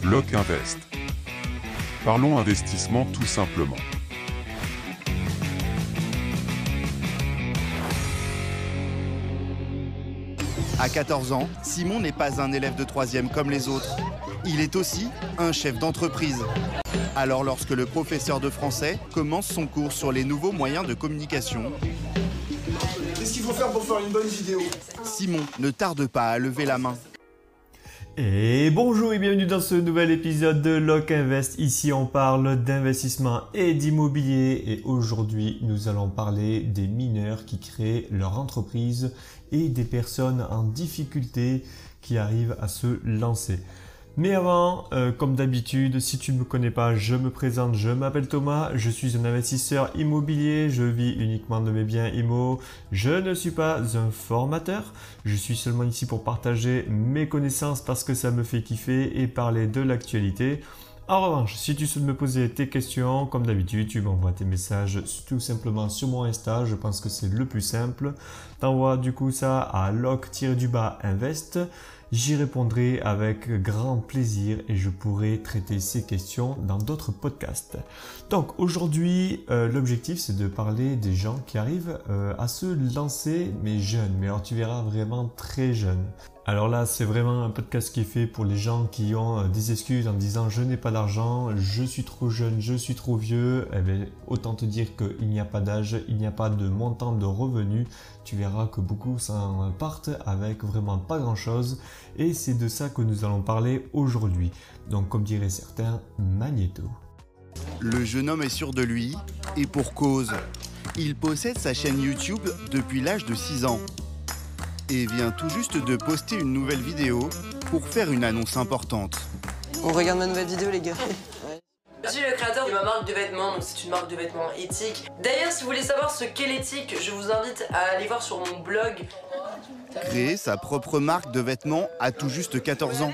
Block Invest. Parlons investissement tout simplement. À 14 ans, Simon n'est pas un élève de 3e comme les autres. Il est aussi un chef d'entreprise. Alors lorsque le professeur de français commence son cours sur les nouveaux moyens de communication, qu'est-ce qu'il faut faire pour faire une bonne vidéo? Simon ne tarde pas à lever la main. Et bonjour et bienvenue dans ce nouvel épisode de Lock Invest. Ici on parle d'investissement et d'immobilier et aujourd'hui nous allons parler des mineurs qui créent leur entreprise et des personnes en difficulté qui arrivent à se lancer. Mais avant, comme d'habitude, si tu ne me connais pas, je me présente, je m'appelle Thomas, je suis un investisseur immobilier, je vis uniquement de mes biens immo, je ne suis pas un formateur, je suis seulement ici pour partager mes connaissances parce que ça me fait kiffer et parler de l'actualité. En revanche, si tu souhaites me poser tes questions, comme d'habitude, tu m'envoies tes messages tout simplement sur mon Insta, je pense que c'est le plus simple. T'envoies du coup ça à lock-invest. J'y répondrai avec grand plaisir et je pourrai traiter ces questions dans d'autres podcasts. Donc aujourd'hui, l'objectif c'est de parler des gens qui arrivent à se lancer mais jeunes. Mais alors tu verras vraiment très jeunes. Alors là, c'est vraiment un podcast qui est fait pour les gens qui ont des excuses en disant je n'ai pas d'argent, je suis trop jeune, je suis trop vieux. Eh bien, autant te dire qu'il n'y a pas d'âge, il n'y a pas de montant de revenus. Tu verras que beaucoup s'en partent avec vraiment pas grand chose. Et c'est de ça que nous allons parler aujourd'hui. Donc comme diraient certains, magnéto. Le jeune homme est sûr de lui et pour cause. Il possède sa chaîne YouTube depuis l'âge de 6 ans. Et vient tout juste de poster une nouvelle vidéo pour faire une annonce importante. On regarde ma nouvelle vidéo les gars. Je suis le créateur de ma marque de vêtements, donc c'est une marque de vêtements éthique. D'ailleurs, si vous voulez savoir ce qu'est l'éthique, je vous invite à aller voir sur mon blog. Créer sa propre marque de vêtements à tout juste 14 ans.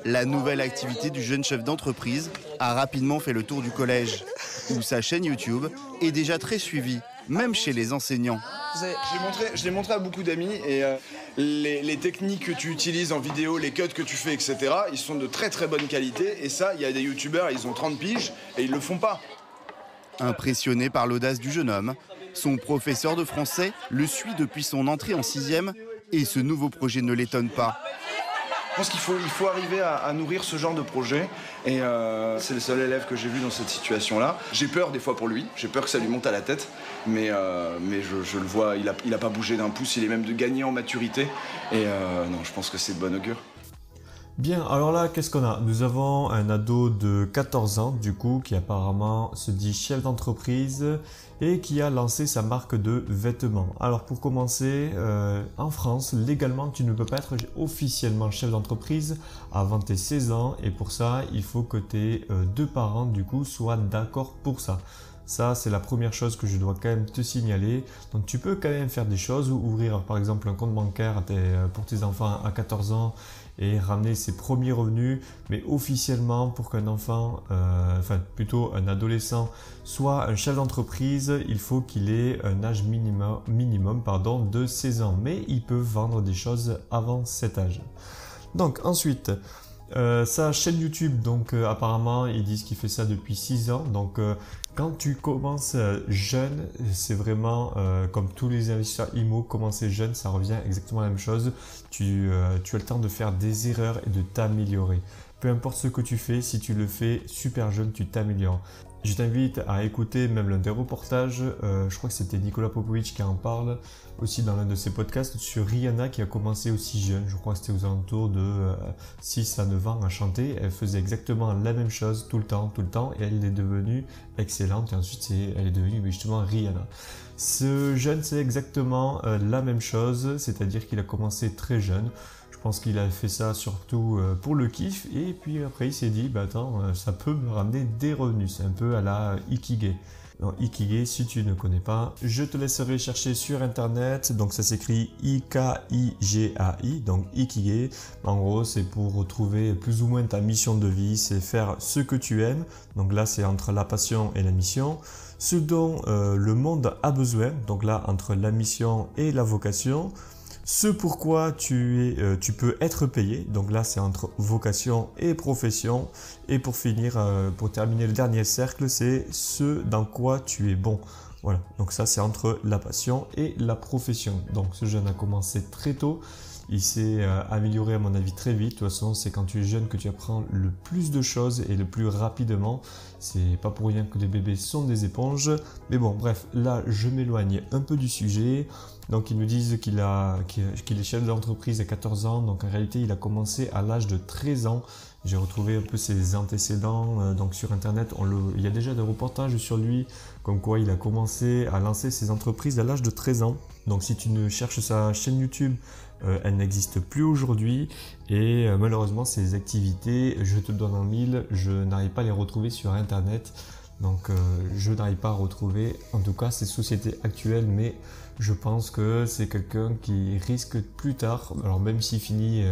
La nouvelle activité du jeune chef d'entreprise a rapidement fait le tour du collège, où sa chaîne YouTube est déjà très suivie, même chez les enseignants. Je l'ai montré à beaucoup d'amis et les techniques que tu utilises en vidéo, les cuts que tu fais, etc., ils sont de très très bonne qualité. Et ça, il y a des youtubeurs, ils ont 30 piges et ils le font pas. Impressionné par l'audace du jeune homme, son professeur de français le suit depuis son entrée en 6e et ce nouveau projet ne l'étonne pas. Je pense qu'il faut arriver à nourrir ce genre de projet et c'est le seul élève que j'ai vu dans cette situation-là. J'ai peur des fois pour lui, j'ai peur que ça lui monte à la tête, mais je le vois, il a pas bougé d'un pouce, il est même de gagner en maturité et non, je pense que c'est de bon augure. Bien, alors là, qu'est-ce qu'on a? Nous avons un ado de 14 ans, du coup, qui apparemment se dit chef d'entreprise et qui a lancé sa marque de vêtements. Alors pour commencer, en France, légalement, tu ne peux pas être officiellement chef d'entreprise avant tes 16 ans et pour ça, il faut que tes deux parents, du coup, soient d'accord pour ça. Ça, c'est la première chose que je dois quand même te signaler. Donc, tu peux quand même faire des choses ou ouvrir, par exemple, un compte bancaire pour tes enfants à 14 ans et ramener ses premiers revenus. Mais officiellement, pour qu'un enfant, enfin plutôt un adolescent, soit un chef d'entreprise, il faut qu'il ait un âge minimum de 16 ans. Mais il peut vendre des choses avant cet âge. Donc, ensuite... sa chaîne YouTube, donc apparemment ils disent qu'il fait ça depuis 6 ans. Donc quand tu commences jeune, c'est vraiment comme tous les investisseurs IMO, commencer jeune, ça revient exactement à la même chose. Tu as le temps de faire des erreurs et de t'améliorer. Peu importe ce que tu fais, si tu le fais super jeune, tu t'améliores. Je t'invite à écouter même l'un des reportages, je crois que c'était Nicolas Popovic qui en parle aussi dans l'un de ses podcasts sur Rihanna qui a commencé aussi jeune, je crois que c'était aux alentours de 6 à 9 ans à chanter. Elle faisait exactement la même chose tout le temps et elle est devenue excellente et ensuite elle est devenue justement Rihanna. Ce jeune c'est exactement la même chose, c'est-à-dire qu'il a commencé très jeune. Je pense qu'il a fait ça surtout pour le kiff et puis après il s'est dit bah attends ça peut me ramener des revenus, c'est un peu à la Ikigai. Donc, Ikigai, si tu ne connais pas, je te laisserai chercher sur internet. Donc ça s'écrit I-K-I-G-A-I, donc Ikigai. En gros c'est pour retrouver plus ou moins ta mission de vie, c'est faire ce que tu aimes. Donc là c'est entre la passion et la mission. Ce dont le monde a besoin, donc là entre la mission et la vocation. Ce pourquoi tu peux être payé, donc là c'est entre vocation et profession. Et pour finir, pour terminer le dernier cercle, c'est ce dans quoi tu es bon. Voilà, donc ça c'est entre la passion et la profession. Donc ce jeune a commencé très tôt. Il s'est amélioré à mon avis très vite. De toute façon, c'est quand tu es jeune que tu apprends le plus de choses et le plus rapidement. C'est pas pour rien que les bébés sont des éponges. Mais bon, bref, là je m'éloigne un peu du sujet. Donc ils nous disent qu'il est chef d'entreprise à 14 ans. Donc en réalité, il a commencé à l'âge de 13 ans. J'ai retrouvé un peu ses antécédents donc sur internet. Il y a déjà des reportages sur lui, comme quoi il a commencé à lancer ses entreprises à l'âge de 13 ans. Donc si tu ne cherches sa chaîne YouTube, elle n'existe plus aujourd'hui. Et malheureusement, ses activités, je te donne en mille, je n'arrive pas à les retrouver sur internet. Donc je n'arrive pas à retrouver, en tout cas, ses sociétés actuelles, mais je pense que c'est quelqu'un qui risque plus tard, alors même s'il finit,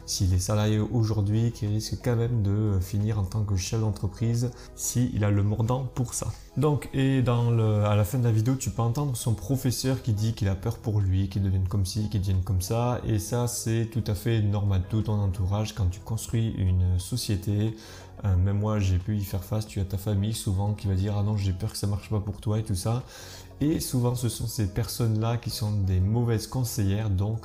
s'il est salarié aujourd'hui, qui risque quand même de finir en tant que chef d'entreprise s'il a le mordant pour ça. Donc, et à la fin de la vidéo, tu peux entendre son professeur qui dit qu'il a peur pour lui, qu'il devienne comme ci, qu'il devienne comme ça, et ça c'est tout à fait normal. Tout ton entourage, quand tu construis une société, même moi j'ai pu y faire face, tu as ta famille souvent qui va dire ah non j'ai peur que ça marche pas pour toi et tout ça, et souvent ce sont ces personnes là qui sont des mauvaises conseillères. Donc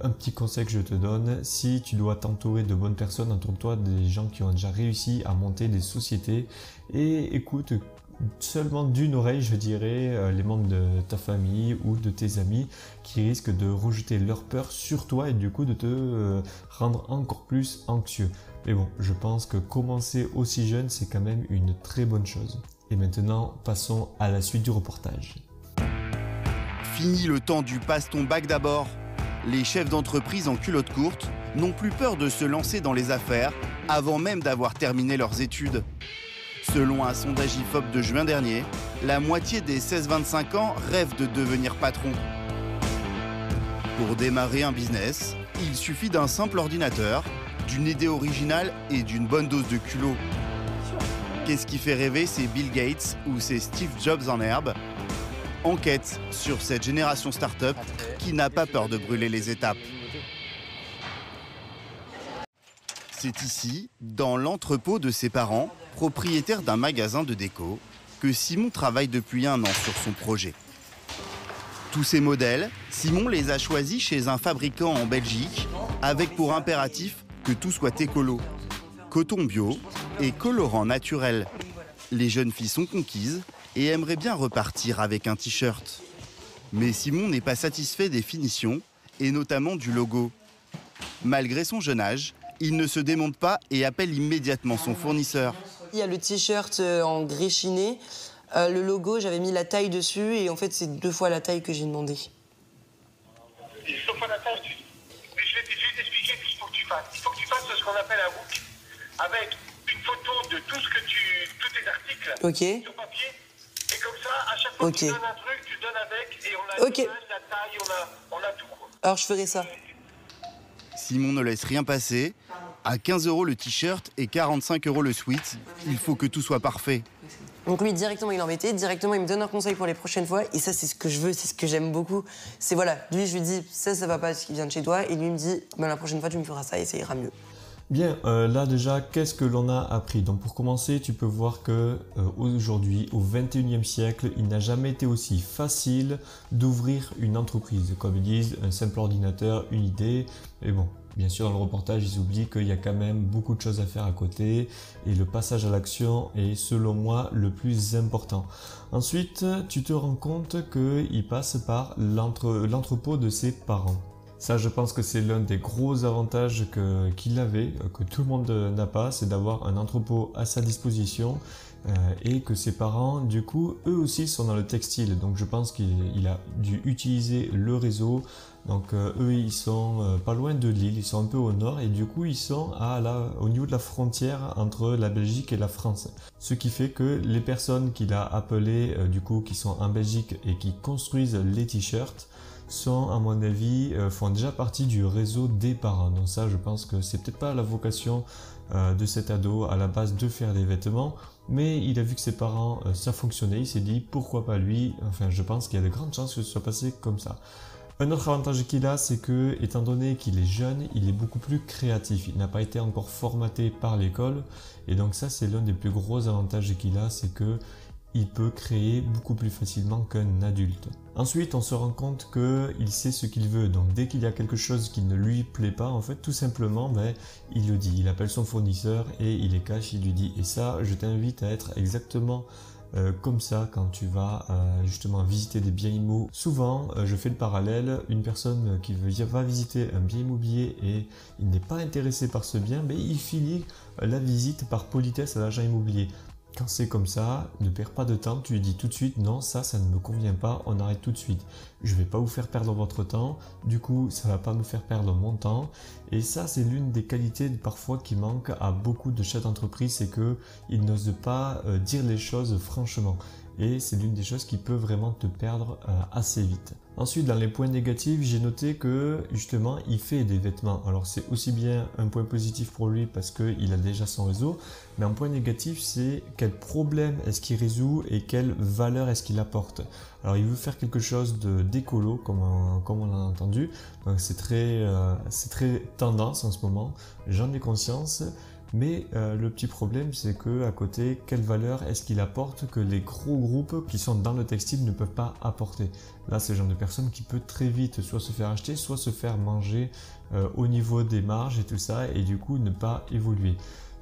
un petit conseil que je te donne, si tu dois t'entourer de bonnes personnes, entoure-toi des gens qui ont déjà réussi à monter des sociétés et écoute seulement d'une oreille, je dirais, les membres de ta famille ou de tes amis qui risquent de rejeter leur peur sur toi et du coup de te rendre encore plus anxieux. Mais bon, je pense que commencer aussi jeune, c'est quand même une très bonne chose. Et maintenant, passons à la suite du reportage. Fini le temps du passe ton bac d'abord. Les chefs d'entreprise en culotte courte n'ont plus peur de se lancer dans les affaires avant même d'avoir terminé leurs études. Selon un sondage IFOP de juin dernier, la moitié des 16-25 ans rêvent de devenir patron. Pour démarrer un business, il suffit d'un simple ordinateur, d'une idée originale et d'une bonne dose de culot. Qu'est-ce qui fait rêver, c'est Bill Gates ou c'est Steve Jobs en herbe? Enquête sur cette génération start-up qui n'a pas peur de brûler les étapes. C'est ici, dans l'entrepôt de ses parents, propriétaire d'un magasin de déco, que Simon travaille depuis 1 an sur son projet. Tous ces modèles, Simon les a choisis chez un fabricant en Belgique, avec pour impératif que tout soit écolo, coton bio et colorant naturel. Les jeunes filles sont conquises et aimeraient bien repartir avec un t-shirt. Mais Simon n'est pas satisfait des finitions et notamment du logo. Malgré son jeune âge, il ne se démonte pas et appelle immédiatement son fournisseur. Il y a le t-shirt en gris chiné. Le logo, j'avais mis la taille dessus et en fait, c'est 2 fois la taille que j'ai demandé. 2 fois la taille. Mais je vais t'expliquer ce qu'il faut que tu fasses. Il faut que tu fasses ce qu'on appelle un book avec une photo de tout ce que tous tes articles sur papier. Et comme ça, à chaque fois que tu donnes un truc, tu donnes avec et on a l'image, la taille, on a tout. Quoi. Alors je ferai ça. Simon ne laisse rien passer. À 15 € le t-shirt et 45 € le sweat, il faut que tout soit parfait. Donc lui, directement, il l'embêtait, directement, il me donne un conseil pour les prochaines fois. Et ça, c'est ce que je veux, c'est ce que j'aime beaucoup. C'est voilà, lui, je lui dis, ça va pas, ce qui vient de chez toi. Et lui, il me dit, ben, la prochaine fois, tu me feras ça et ça ira mieux. Bien, là déjà, qu'est-ce que l'on a appris? Donc pour commencer, tu peux voir que aujourd'hui, au 21e siècle, il n'a jamais été aussi facile d'ouvrir une entreprise. Comme ils disent, un simple ordinateur, une idée, mais bon. Bien sûr, dans le reportage, ils oublient qu'il y a quand même beaucoup de choses à faire à côté et le passage à l'action est, selon moi, le plus important. Ensuite, tu te rends compte qu'il passe par l'entrepôt de ses parents. Ça, je pense que c'est l'un des gros avantages qu'il avait, que tout le monde n'a pas, c'est d'avoir un entrepôt à sa disposition et que ses parents, du coup, eux aussi sont dans le textile. Donc, je pense qu'il a dû utiliser le réseau. Donc, eux, ils sont pas loin de Lille, ils sont un peu au nord et du coup, ils sont au niveau de la frontière entre la Belgique et la France. Ce qui fait que les personnes qu'il a appelées, du coup, qui sont en Belgique et qui construisent les t-shirts, sont, à mon avis, font déjà partie du réseau des parents. Donc ça, je pense que c'est peut-être pas la vocation de cet ado à la base de faire des vêtements, mais il a vu que ses parents, ça fonctionnait, il s'est dit pourquoi pas lui. Enfin, je pense qu'il y a de grandes chances que ce soit passé comme ça. Un autre avantage qu'il a, c'est que, étant donné qu'il est jeune, il est beaucoup plus créatif. Il n'a pas été encore formaté par l'école. Et donc ça, c'est l'un des plus gros avantages qu'il a, c'est que il peut créer beaucoup plus facilement qu'un adulte. Ensuite, on se rend compte qu'il sait ce qu'il veut. Donc dès qu'il y a quelque chose qui ne lui plaît pas, en fait, tout simplement, il le dit. Il appelle son fournisseur et il les cache, il lui dit. Et ça, je t'invite à être exactement comme ça quand tu vas justement visiter des biens immo. Souvent, je fais le parallèle, une personne qui va visiter un bien immobilier et il n'est pas intéressé par ce bien, il finit la visite par politesse à l'agent immobilier. Quand c'est comme ça, ne perds pas de temps, tu lui dis tout de suite non, ça ne me convient pas, on arrête tout de suite. Je ne vais pas vous faire perdre votre temps, du coup ça ne va pas me faire perdre mon temps. Et ça, c'est l'une des qualités parfois qui manque à beaucoup de chefs d'entreprise, c'est qu'ils n'osent pas dire les choses franchement. Et c'est l'une des choses qui peut vraiment te perdre assez vite. Ensuite, dans les points négatifs, j'ai noté que justement, il fait des vêtements. Alors c'est aussi bien un point positif pour lui parce qu'il a déjà son réseau, mais un point négatif, c'est quel problème est-ce qu'il résout et quelle valeur est-ce qu'il apporte. Alors il veut faire quelque chose d'écolo, comme on l'a entendu, donc c'est très tendance en ce moment, j'en ai conscience. Mais le petit problème, c'est que à côté, quelle valeur est-ce qu'il apporte que les gros groupes qui sont dans le textile ne peuvent pas apporter? Là, c'est le genre de personne qui peut très vite soit se faire acheter, soit se faire manger au niveau des marges et tout ça, et du coup ne pas évoluer.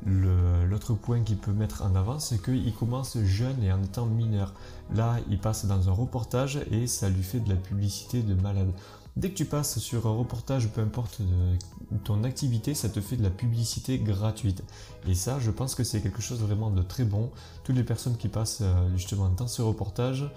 L'autre point qu'il peut mettre en avant, c'est qu'il commence jeune et en étant mineur. Là, il passe dans un reportage et ça lui fait de la publicité de malade. Dès que tu passes sur un reportage, peu importe ton activité, ça te fait de la publicité gratuite. Et ça, je pense que c'est quelque chose vraiment de très bon. Toutes les personnes qui passent justement dans ce reportage,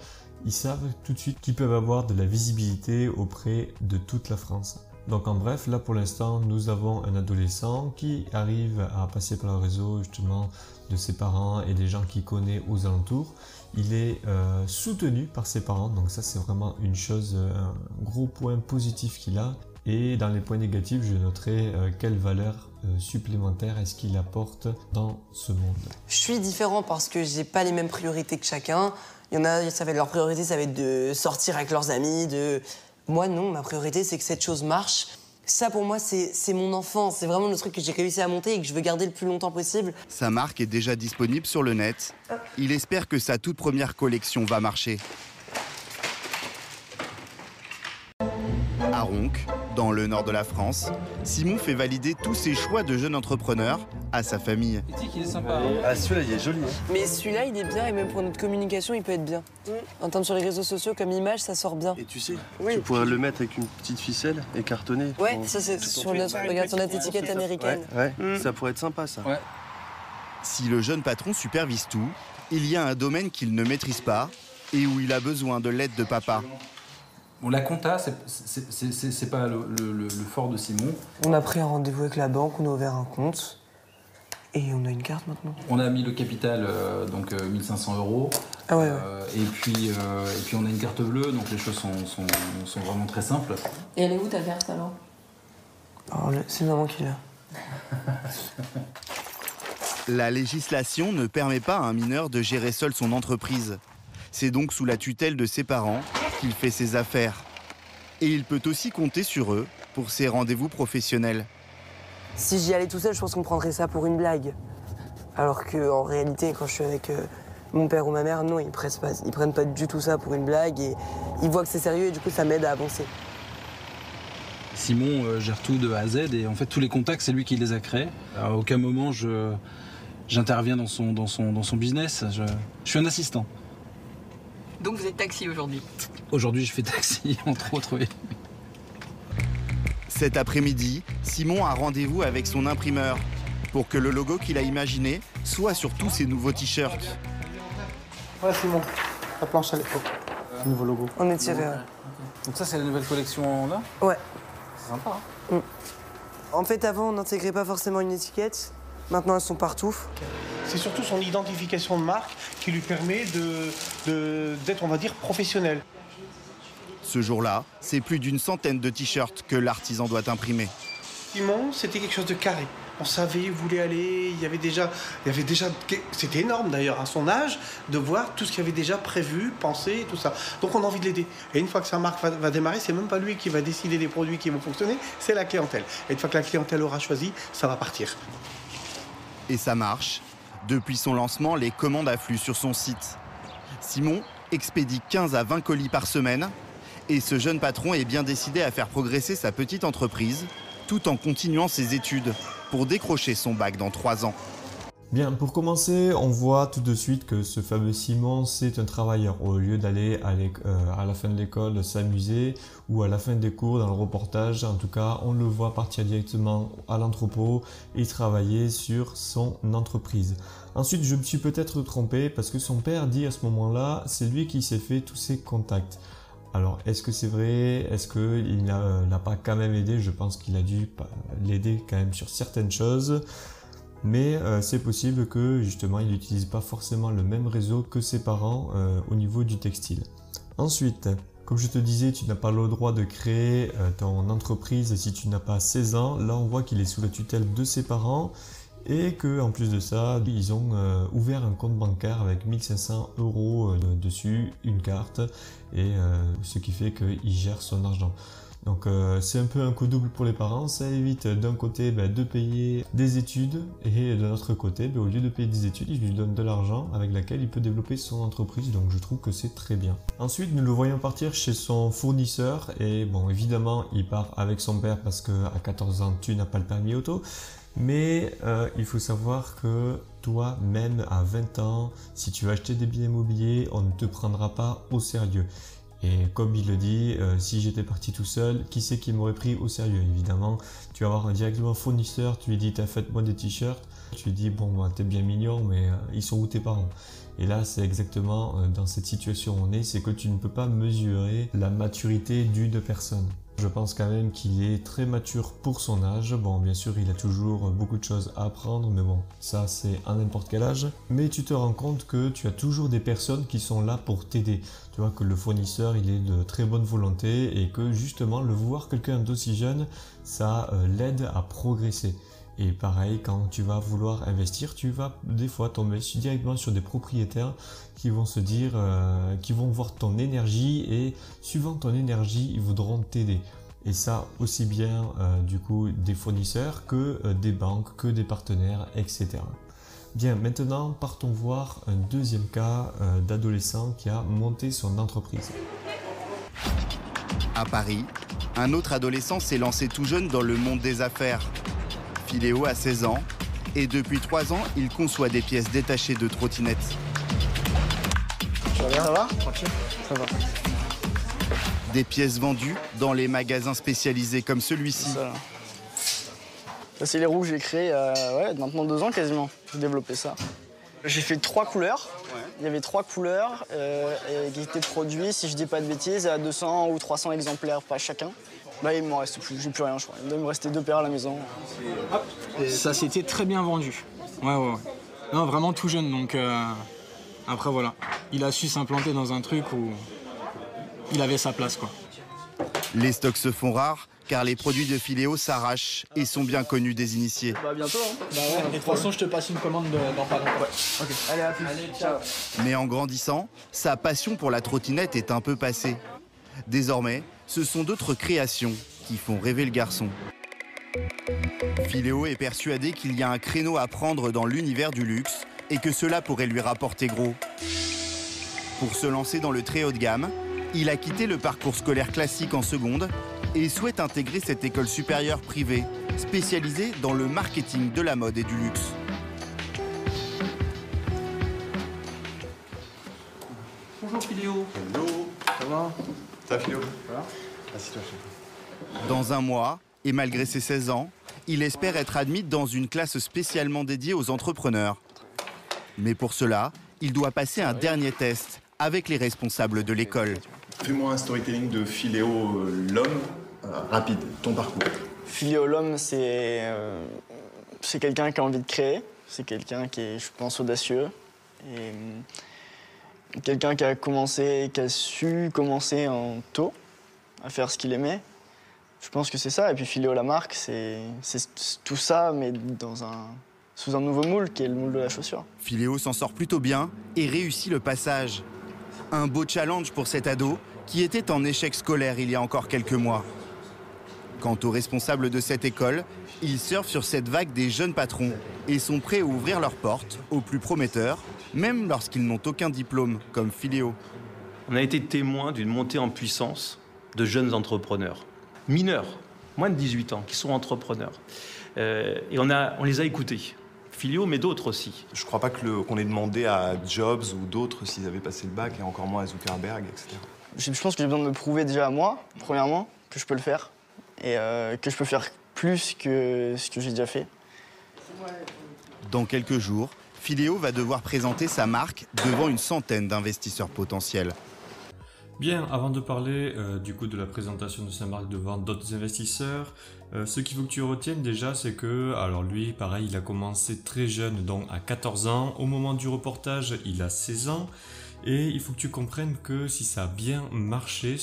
ils savent tout de suite qu'ils peuvent avoir de la visibilité auprès de toute la France. Donc en bref, là pour l'instant, nous avons un adolescent qui arrive à passer par le réseau justement de ses parents et des gens qu'il connaît aux alentours. Il est soutenu par ses parents, donc ça c'est vraiment une chose, un gros point positif qu'il a. Et dans les points négatifs, je noterai quelle valeur supplémentaire est-ce qu'il apporte dans ce monde. Je suis différent parce que j'ai pas les mêmes priorités que chacun. Il y en a, ça va être leur priorité, ça va être de sortir avec leurs amis, Moi non, ma priorité c'est que cette chose marche. Ça pour moi c'est mon enfant, c'est vraiment le truc que j'ai réussi à monter et que je veux garder le plus longtemps possible. Sa marque est déjà disponible sur le net. Il espère que sa toute première collection va marcher. À Ronques, dans le nord de la France, Simon fait valider tous ses choix de jeune entrepreneur à sa famille. Il est sympa. Ah, celui-là, il est joli. Mais celui-là, il est bien et même pour notre communication, il peut être bien. En termes sur les réseaux sociaux, comme image, ça sort bien. Et tu sais, tu pourrais le mettre avec une petite ficelle et cartonner. Ouais, ça c'est sur notre étiquette américaine. Ouais, ça pourrait être sympa ça. Ouais. Si le jeune patron supervise tout, il y a un domaine qu'il ne maîtrise pas et où il a besoin de l'aide de papa. Bon, la compta, c'est pas le fort de Simon. On a pris un rendez-vous avec la banque, on a ouvert un compte et on a une carte maintenant. On a mis le capital, donc 1500 €. Ah ouais. Et puis on a une carte bleue, donc les choses sont vraiment très simples. Et elle est où ta carte alors? Oh, c'est maman qui l'a. La législation ne permet pas à un mineur de gérer seul son entreprise. C'est donc sous la tutelle de ses parents qu'il fait ses affaires. Et il peut aussi compter sur eux pour ses rendez-vous professionnels. Si j'y allais tout seul, je pense qu'on prendrait ça pour une blague. Alors qu'en réalité, quand je suis avec mon père ou ma mère, non, ils prennent pas du tout ça pour une blague et ils voient que c'est sérieux et du coup ça m'aide à avancer. Simon gère tout de A à Z et en fait tous les contacts, c'est lui qui les a créés. À aucun moment j'interviens dans son business, je suis un assistant. Donc vous êtes taxi aujourd'hui? Aujourd'hui, je fais taxi, entre autres, oui. Cet après-midi, Simon a rendez-vous avec son imprimeur pour que le logo qu'il a imaginé soit sur tous ses nouveaux t-shirts. Voilà Simon, la planche à l'époque, nouveau logo. On est tiré. Donc ça, c'est la nouvelle collection là? Ouais. C'est sympa, hein. En fait, avant, on n'intégrait pas forcément une étiquette. Maintenant, elles sont partout. C'est surtout son identification de marque qui lui permet d'être, on va dire, professionnel. Ce jour-là, c'est plus d'une centaine de t-shirts que l'artisan doit imprimer. Simon, c'était quelque chose de carré. on savait où il voulait aller, il y avait déjà, c'était énorme d'ailleurs à son âge, de voir tout ce qu'il y avait déjà prévu, pensé, tout ça. Donc on a envie de l'aider. Et une fois que sa marque va démarrer, c'est même pas lui qui va décider des produits qui vont fonctionner, c'est la clientèle. Et une fois que la clientèle aura choisi, ça va partir. Et ça marche. Depuis son lancement, les commandes affluent sur son site. Simon expédie 15 à 20 colis par semaine. Et ce jeune patron est bien décidé à faire progresser sa petite entreprise, tout en continuant ses études, pour décrocher son bac dans 3 ans. Bien, pour commencer, on voit tout de suite que ce fameux Simon, c'est un travailleur. Au lieu d'aller à la fin de l'école s'amuser ou à la fin des cours dans le reportage, en tout cas, on le voit partir directement à l'entrepôt et travailler sur son entreprise. Ensuite, je me suis peut-être trompé parce que son père dit à ce moment-là, c'est lui qui s'est fait tous ses contacts. Alors, est-ce que c'est vrai? Est-ce qu'il n'a pas quand même aidé? Je pense qu'il a dû l'aider quand même sur certaines choses. Mais c'est possible que justement il n'utilise pas forcément le même réseau que ses parents au niveau du textile. Ensuite, comme je te disais, tu n'as pas le droit de créer ton entreprise si tu n'as pas 16 ans. Là on voit qu'il est sous la tutelle de ses parents et qu'en plus de ça, ils ont ouvert un compte bancaire avec 1500 € dessus, une carte, et ce qui fait qu'il gère son argent. Donc c'est un peu un coup double pour les parents, ça évite d'un côté de payer des études et de l'autre côté, au lieu de payer des études, il lui donne de l'argent avec laquelle il peut développer son entreprise, donc je trouve que c'est très bien. Ensuite, nous le voyons partir chez son fournisseur et bon, évidemment, il part avec son père parce qu'à 14 ans, tu n'as pas le permis auto, mais il faut savoir que toi, même à 20 ans, si tu veux acheter des biens immobiliers, on ne te prendra pas au sérieux. Et comme il le dit, si j'étais parti tout seul, qui c'est qui m'aurait pris au sérieux? Évidemment, tu vas voir directement un fournisseur, tu lui dis t'as fait-moi des t-shirts, tu lui dis bon t'es bien mignon mais ils sont où tes parents? Et là c'est exactement dans cette situation où on est, c'est que tu ne peux pas mesurer la maturité d'une personne. Je pense quand même qu'il est très mature pour son âge. Bon, bien sûr, il a toujours beaucoup de choses à apprendre, mais bon, ça c'est à n'importe quel âge. Mais tu te rends compte que tu as toujours des personnes qui sont là pour t'aider. Tu vois que le fournisseur, il est de très bonne volonté et que justement, le voir quelqu'un d'aussi jeune, ça l'aide à progresser. Et pareil, quand tu vas vouloir investir, tu vas des fois tomber directement sur des propriétaires qui vont se dire, qui vont voir ton énergie et suivant ton énergie, ils voudront t'aider. Et ça aussi bien du coup des fournisseurs que des banques, que des partenaires, etc. Bien, maintenant partons voir un deuxième cas d'adolescent qui a monté son entreprise. À Paris, un autre adolescent s'est lancé tout jeune dans le monde des affaires. Philéo a 16 ans et depuis 3 ans, il conçoit des pièces détachées de trottinettes. Tu vas bien, ça va? Tranquille. Ça va. Des pièces vendues dans les magasins spécialisés comme celui-ci. Ça, c'est les roues que j'ai créées maintenant 2 ans quasiment. J'ai développé ça. J'ai fait 3 couleurs. Ouais. Il y avait 3 couleurs qui étaient produits, si je dis pas de bêtises, à 200 ou 300 exemplaires par chacun. Là, il ne m'en reste plus, j'ai plus rien, je crois. Il doit me rester 2 paires à la maison. Hop. Ça s'était très bien vendu. Ouais. Non, vraiment tout jeune, donc après voilà. Il a su s'implanter dans un truc où il avait sa place, quoi. Les stocks se font rares, car les produits de Philéo s'arrachent et sont bien connus des initiés. Bah bientôt, hein. Bah ouais, et de toute façon, je te passe une commande dans pas longtemps. Ouais. Ok, allez, à plus. Allez, ciao. Mais en grandissant, sa passion pour la trottinette est un peu passée. Désormais, ce sont d'autres créations qui font rêver le garçon. Philéo est persuadé qu'il y a un créneau à prendre dans l'univers du luxe et que cela pourrait lui rapporter gros. Pour se lancer dans le très haut de gamme, il a quitté le parcours scolaire classique en seconde et souhaite intégrer cette école supérieure privée, spécialisée dans le marketing de la mode et du luxe. Bonjour Philéo. Hello. Ça va? Ça va Philéo? Voilà. Assieds-toi, chef. Dans un mois, et malgré ses 16 ans, il espère être admis dans une classe spécialement dédiée aux entrepreneurs. Mais pour cela, il doit passer un dernier test avec les responsables de l'école. Fais-moi un storytelling de Philéo l'homme, rapide, ton parcours. Philéo l'homme, c'est quelqu'un qui a envie de créer, c'est quelqu'un qui est, je pense, audacieux. Et quelqu'un qui a su commencer en tôt à faire ce qu'il aimait. Je pense que c'est ça. Et puis Philéo, la marque, c'est tout ça, mais sous un nouveau moule, qui est le moule de la chaussure. Philéo s'en sort plutôt bien et réussit le passage. Un beau challenge pour cet ado qui était en échec scolaire il y a encore quelques mois. Quant aux responsables de cette école, ils surfent sur cette vague des jeunes patrons et sont prêts à ouvrir leurs portes aux plus prometteurs, même lorsqu'ils n'ont aucun diplôme, comme Philéo. On a été témoin d'une montée en puissance de jeunes entrepreneurs, mineurs, moins de 18 ans, qui sont entrepreneurs. Et on les a écoutés. Philéo, mais d'autres aussi. Je ne crois pas qu'on ait demandé à Jobs ou d'autres s'ils avaient passé le bac, et encore moins à Zuckerberg, etc. Je pense que j'ai besoin de me prouver déjà à moi, premièrement, que je peux le faire. Et que je peux faire plus que ce que j'ai déjà fait. Dans quelques jours, Philéo va devoir présenter sa marque devant une centaine d'investisseurs potentiels. Bien, avant de parler du coup de la présentation de sa marque devant d'autres investisseurs, ce qu'il faut que tu retiennes déjà, c'est que, alors lui, pareil, il a commencé très jeune, donc à 14 ans. Au moment du reportage, il a 16 ans. Et il faut que tu comprennes que si ça a bien marché,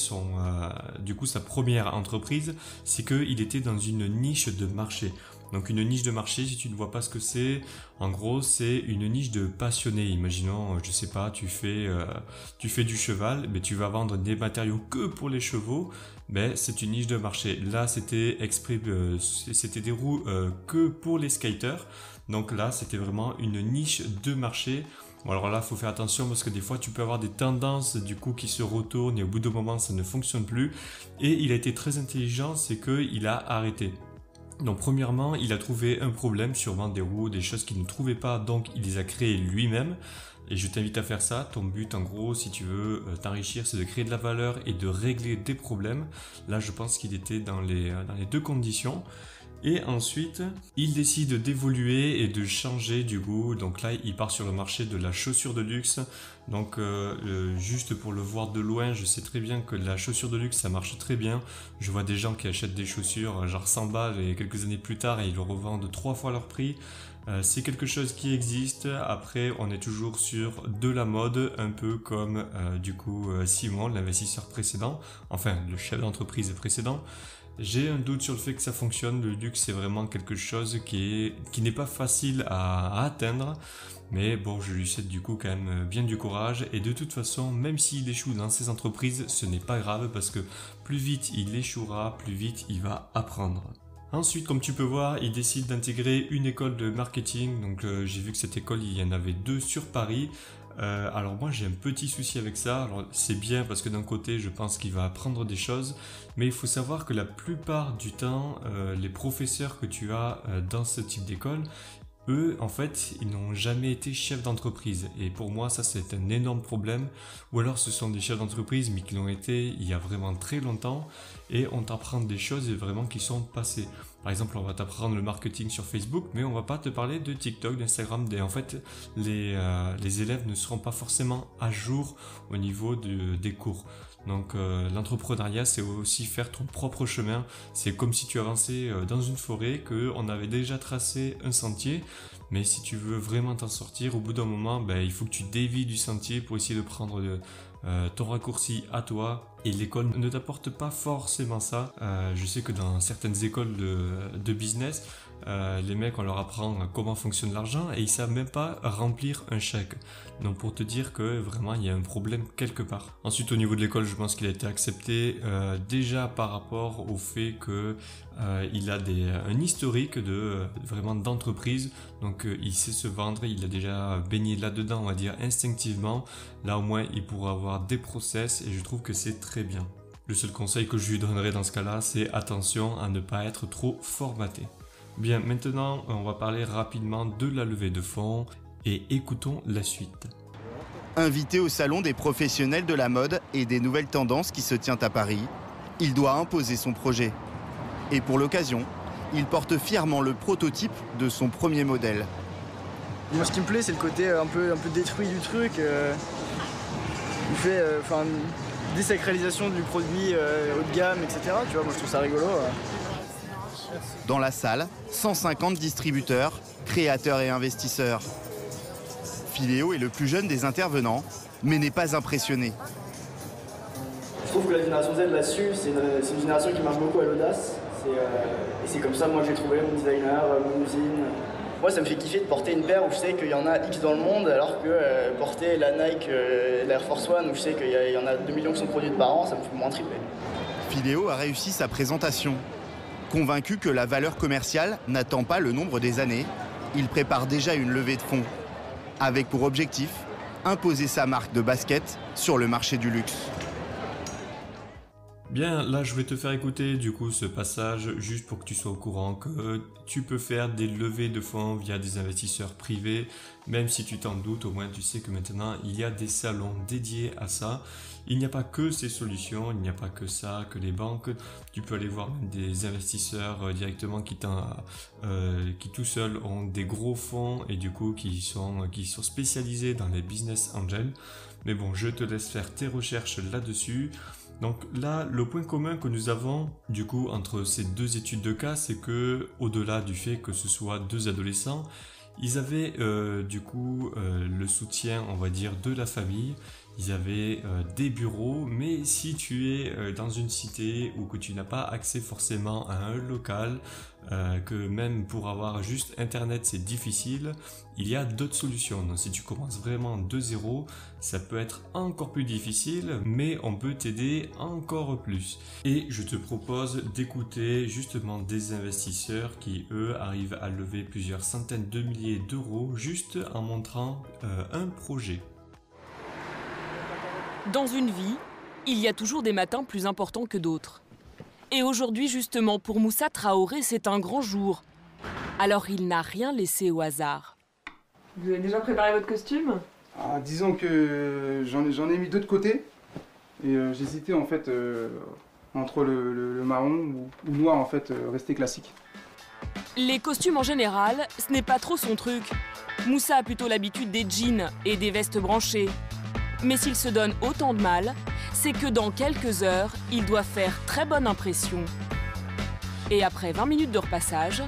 du coup sa première entreprise, c'est qu'il était dans une niche de marché. Donc une niche de marché, si tu ne vois pas ce que c'est, en gros c'est une niche de passionnés. Imaginons, je sais pas, tu fais du cheval, mais tu vas vendre des matériaux que pour les chevaux, ben c'est une niche de marché. Là c'était des roues que pour les skaters, donc là c'était vraiment une niche de marché. Bon, alors là, il faut faire attention parce que des fois, tu peux avoir des tendances du coup qui se retournent et au bout d'un moment, ça ne fonctionne plus. Et il a été très intelligent, c'est qu'il a arrêté. Donc premièrement, il a trouvé un problème, sûrement des roues, des choses qu'il ne trouvait pas, donc il les a créées lui-même. Et je t'invite à faire ça. Ton but, en gros, si tu veux t'enrichir, c'est de créer de la valeur et de régler des problèmes. Là, je pense qu'il était dans les deux conditions. Et ensuite, il décide d'évoluer et de changer du coup. Donc là, il part sur le marché de la chaussure de luxe. Donc juste pour le voir de loin, je sais très bien que la chaussure de luxe, ça marche très bien. Je vois des gens qui achètent des chaussures genre 100 balles et quelques années plus tard, et ils le revendent 3 fois leur prix. C'est quelque chose qui existe. Après, on est toujours sur de la mode, un peu comme du coup Simon, l'investisseur précédent, enfin le chef d'entreprise précédent. J'ai un doute sur le fait que ça fonctionne. Le luxe, c'est vraiment quelque chose qui n'est pas facile à atteindre. Mais bon, je lui souhaite du coup quand même bien du courage. Et de toute façon, même s'il échoue dans ses entreprises, ce n'est pas grave parce que plus vite il échouera, plus vite il va apprendre. Ensuite, comme tu peux voir, il décide d'intégrer une école de marketing. Donc j'ai vu que cette école, il y en avait 2 sur Paris. Alors moi j'ai un petit souci avec ça. Alors c'est bien parce que d'un côté je pense qu'il va apprendre des choses, mais il faut savoir que la plupart du temps les professeurs que tu as dans ce type d'école, eux en fait ils n'ont jamais été chefs d'entreprise, et pour moi ça c'est un énorme problème. Ou alors ce sont des chefs d'entreprise mais qui l'ont été il y a vraiment très longtemps, et on t'apprend des choses vraiment qui sont passées. Par exemple, on va t'apprendre le marketing sur Facebook, mais on va pas te parler de TikTok, d'Instagram. En fait, les élèves ne seront pas forcément à jour au niveau des cours. Donc l'entrepreneuriat, c'est aussi faire ton propre chemin. C'est comme si tu avançais dans une forêt, qu'on avait déjà tracé un sentier. Mais si tu veux vraiment t'en sortir, au bout d'un moment, il faut que tu dévies du sentier pour essayer de prendre ton raccourci à toi. Et l'école ne t'apporte pas forcément ça. Je sais que dans certaines écoles de business, les mecs, on leur apprend comment fonctionne l'argent et ils savent même pas remplir un chèque. Donc pour te dire que vraiment il y a un problème quelque part. Ensuite, au niveau de l'école, je pense qu'il a été accepté déjà par rapport au fait que il a un historique vraiment d'entreprise. Donc il sait se vendre, il a déjà baigné là-dedans, on va dire instinctivement. Là au moins il pourra avoir des process et je trouve que c'est très bien. Le seul conseil que je lui donnerais dans ce cas-là, c'est attention à ne pas être trop formaté. Bien, maintenant, on va parler rapidement de la levée de fonds et écoutons la suite. Invité au salon des professionnels de la mode et des nouvelles tendances qui se tient à Paris, il doit imposer son projet. Et pour l'occasion, il porte fièrement le prototype de son premier modèle. Moi, ce qui me plaît, c'est le côté un peu détruit du truc. Il fait désacralisation du produit haut de gamme, etc. Tu vois, moi, je trouve ça rigolo. Dans la salle, 150 distributeurs, créateurs et investisseurs. Philéo est le plus jeune des intervenants, mais n'est pas impressionné. trouve que la génération Z là-dessus, c'est une génération qui marche beaucoup à l'audace. Et c'est comme ça, moi j'ai trouvé mon designer, mon usine. Moi ça me fait kiffer de porter une paire où je sais qu'il y en a X dans le monde, alors que porter la Nike, l'Air Force One, où je sais qu'il y en a 2 millions qui sont produites par an, ça me fait moins triper. Filéo a réussi sa présentation. Convaincu que la valeur commerciale n'attend pas le nombre des années, il prépare déjà une levée de fonds, avec pour objectif imposer sa marque de basket sur le marché du luxe. Bien, là je vais te faire écouter du coup ce passage juste pour que tu sois au courant que tu peux faire des levées de fonds via des investisseurs privés. Même si tu t'en doutes, au moins tu sais que maintenant il y a des salons dédiés à ça. Il n'y a pas que ces solutions, il n'y a pas que ça, que les banques. Tu peux aller voir même des investisseurs directement qui tout seuls ont des gros fonds et du coup qui sont spécialisés dans les business angels. Mais bon, je te laisse faire tes recherches là-dessus. Donc là, le point commun que nous avons du coup entre ces deux études de cas, c'est que au-delà du fait que ce soit deux adolescents, ils avaient le soutien, on va dire, de la famille. Ils avaient des bureaux, mais si tu es dans une cité ou que tu n'as pas accès forcément à un local, que même pour avoir juste internet c'est difficile, il y a d'autres solutions. Donc si tu commences vraiment de zéro, ça peut être encore plus difficile, mais on peut t'aider encore plus. Et je te propose d'écouter justement des investisseurs qui eux arrivent à lever plusieurs centaines de milliers d'euros juste en montrant un projet. Dans une vie, il y a toujours des matins plus importants que d'autres. Et aujourd'hui, justement, pour Moussa Traoré, c'est un grand jour. Alors il n'a rien laissé au hasard. Vous avez déjà préparé votre costume ? Disons que j'en ai mis deux de côté. Et j'hésitais en fait entre le marron ou noir, en fait, resté classique. Les costumes en général, ce n'est pas trop son truc. Moussa a plutôt l'habitude des jeans et des vestes branchées. Mais s'il se donne autant de mal, c'est que dans quelques heures, il doit faire très bonne impression. Et après 20 minutes de repassage,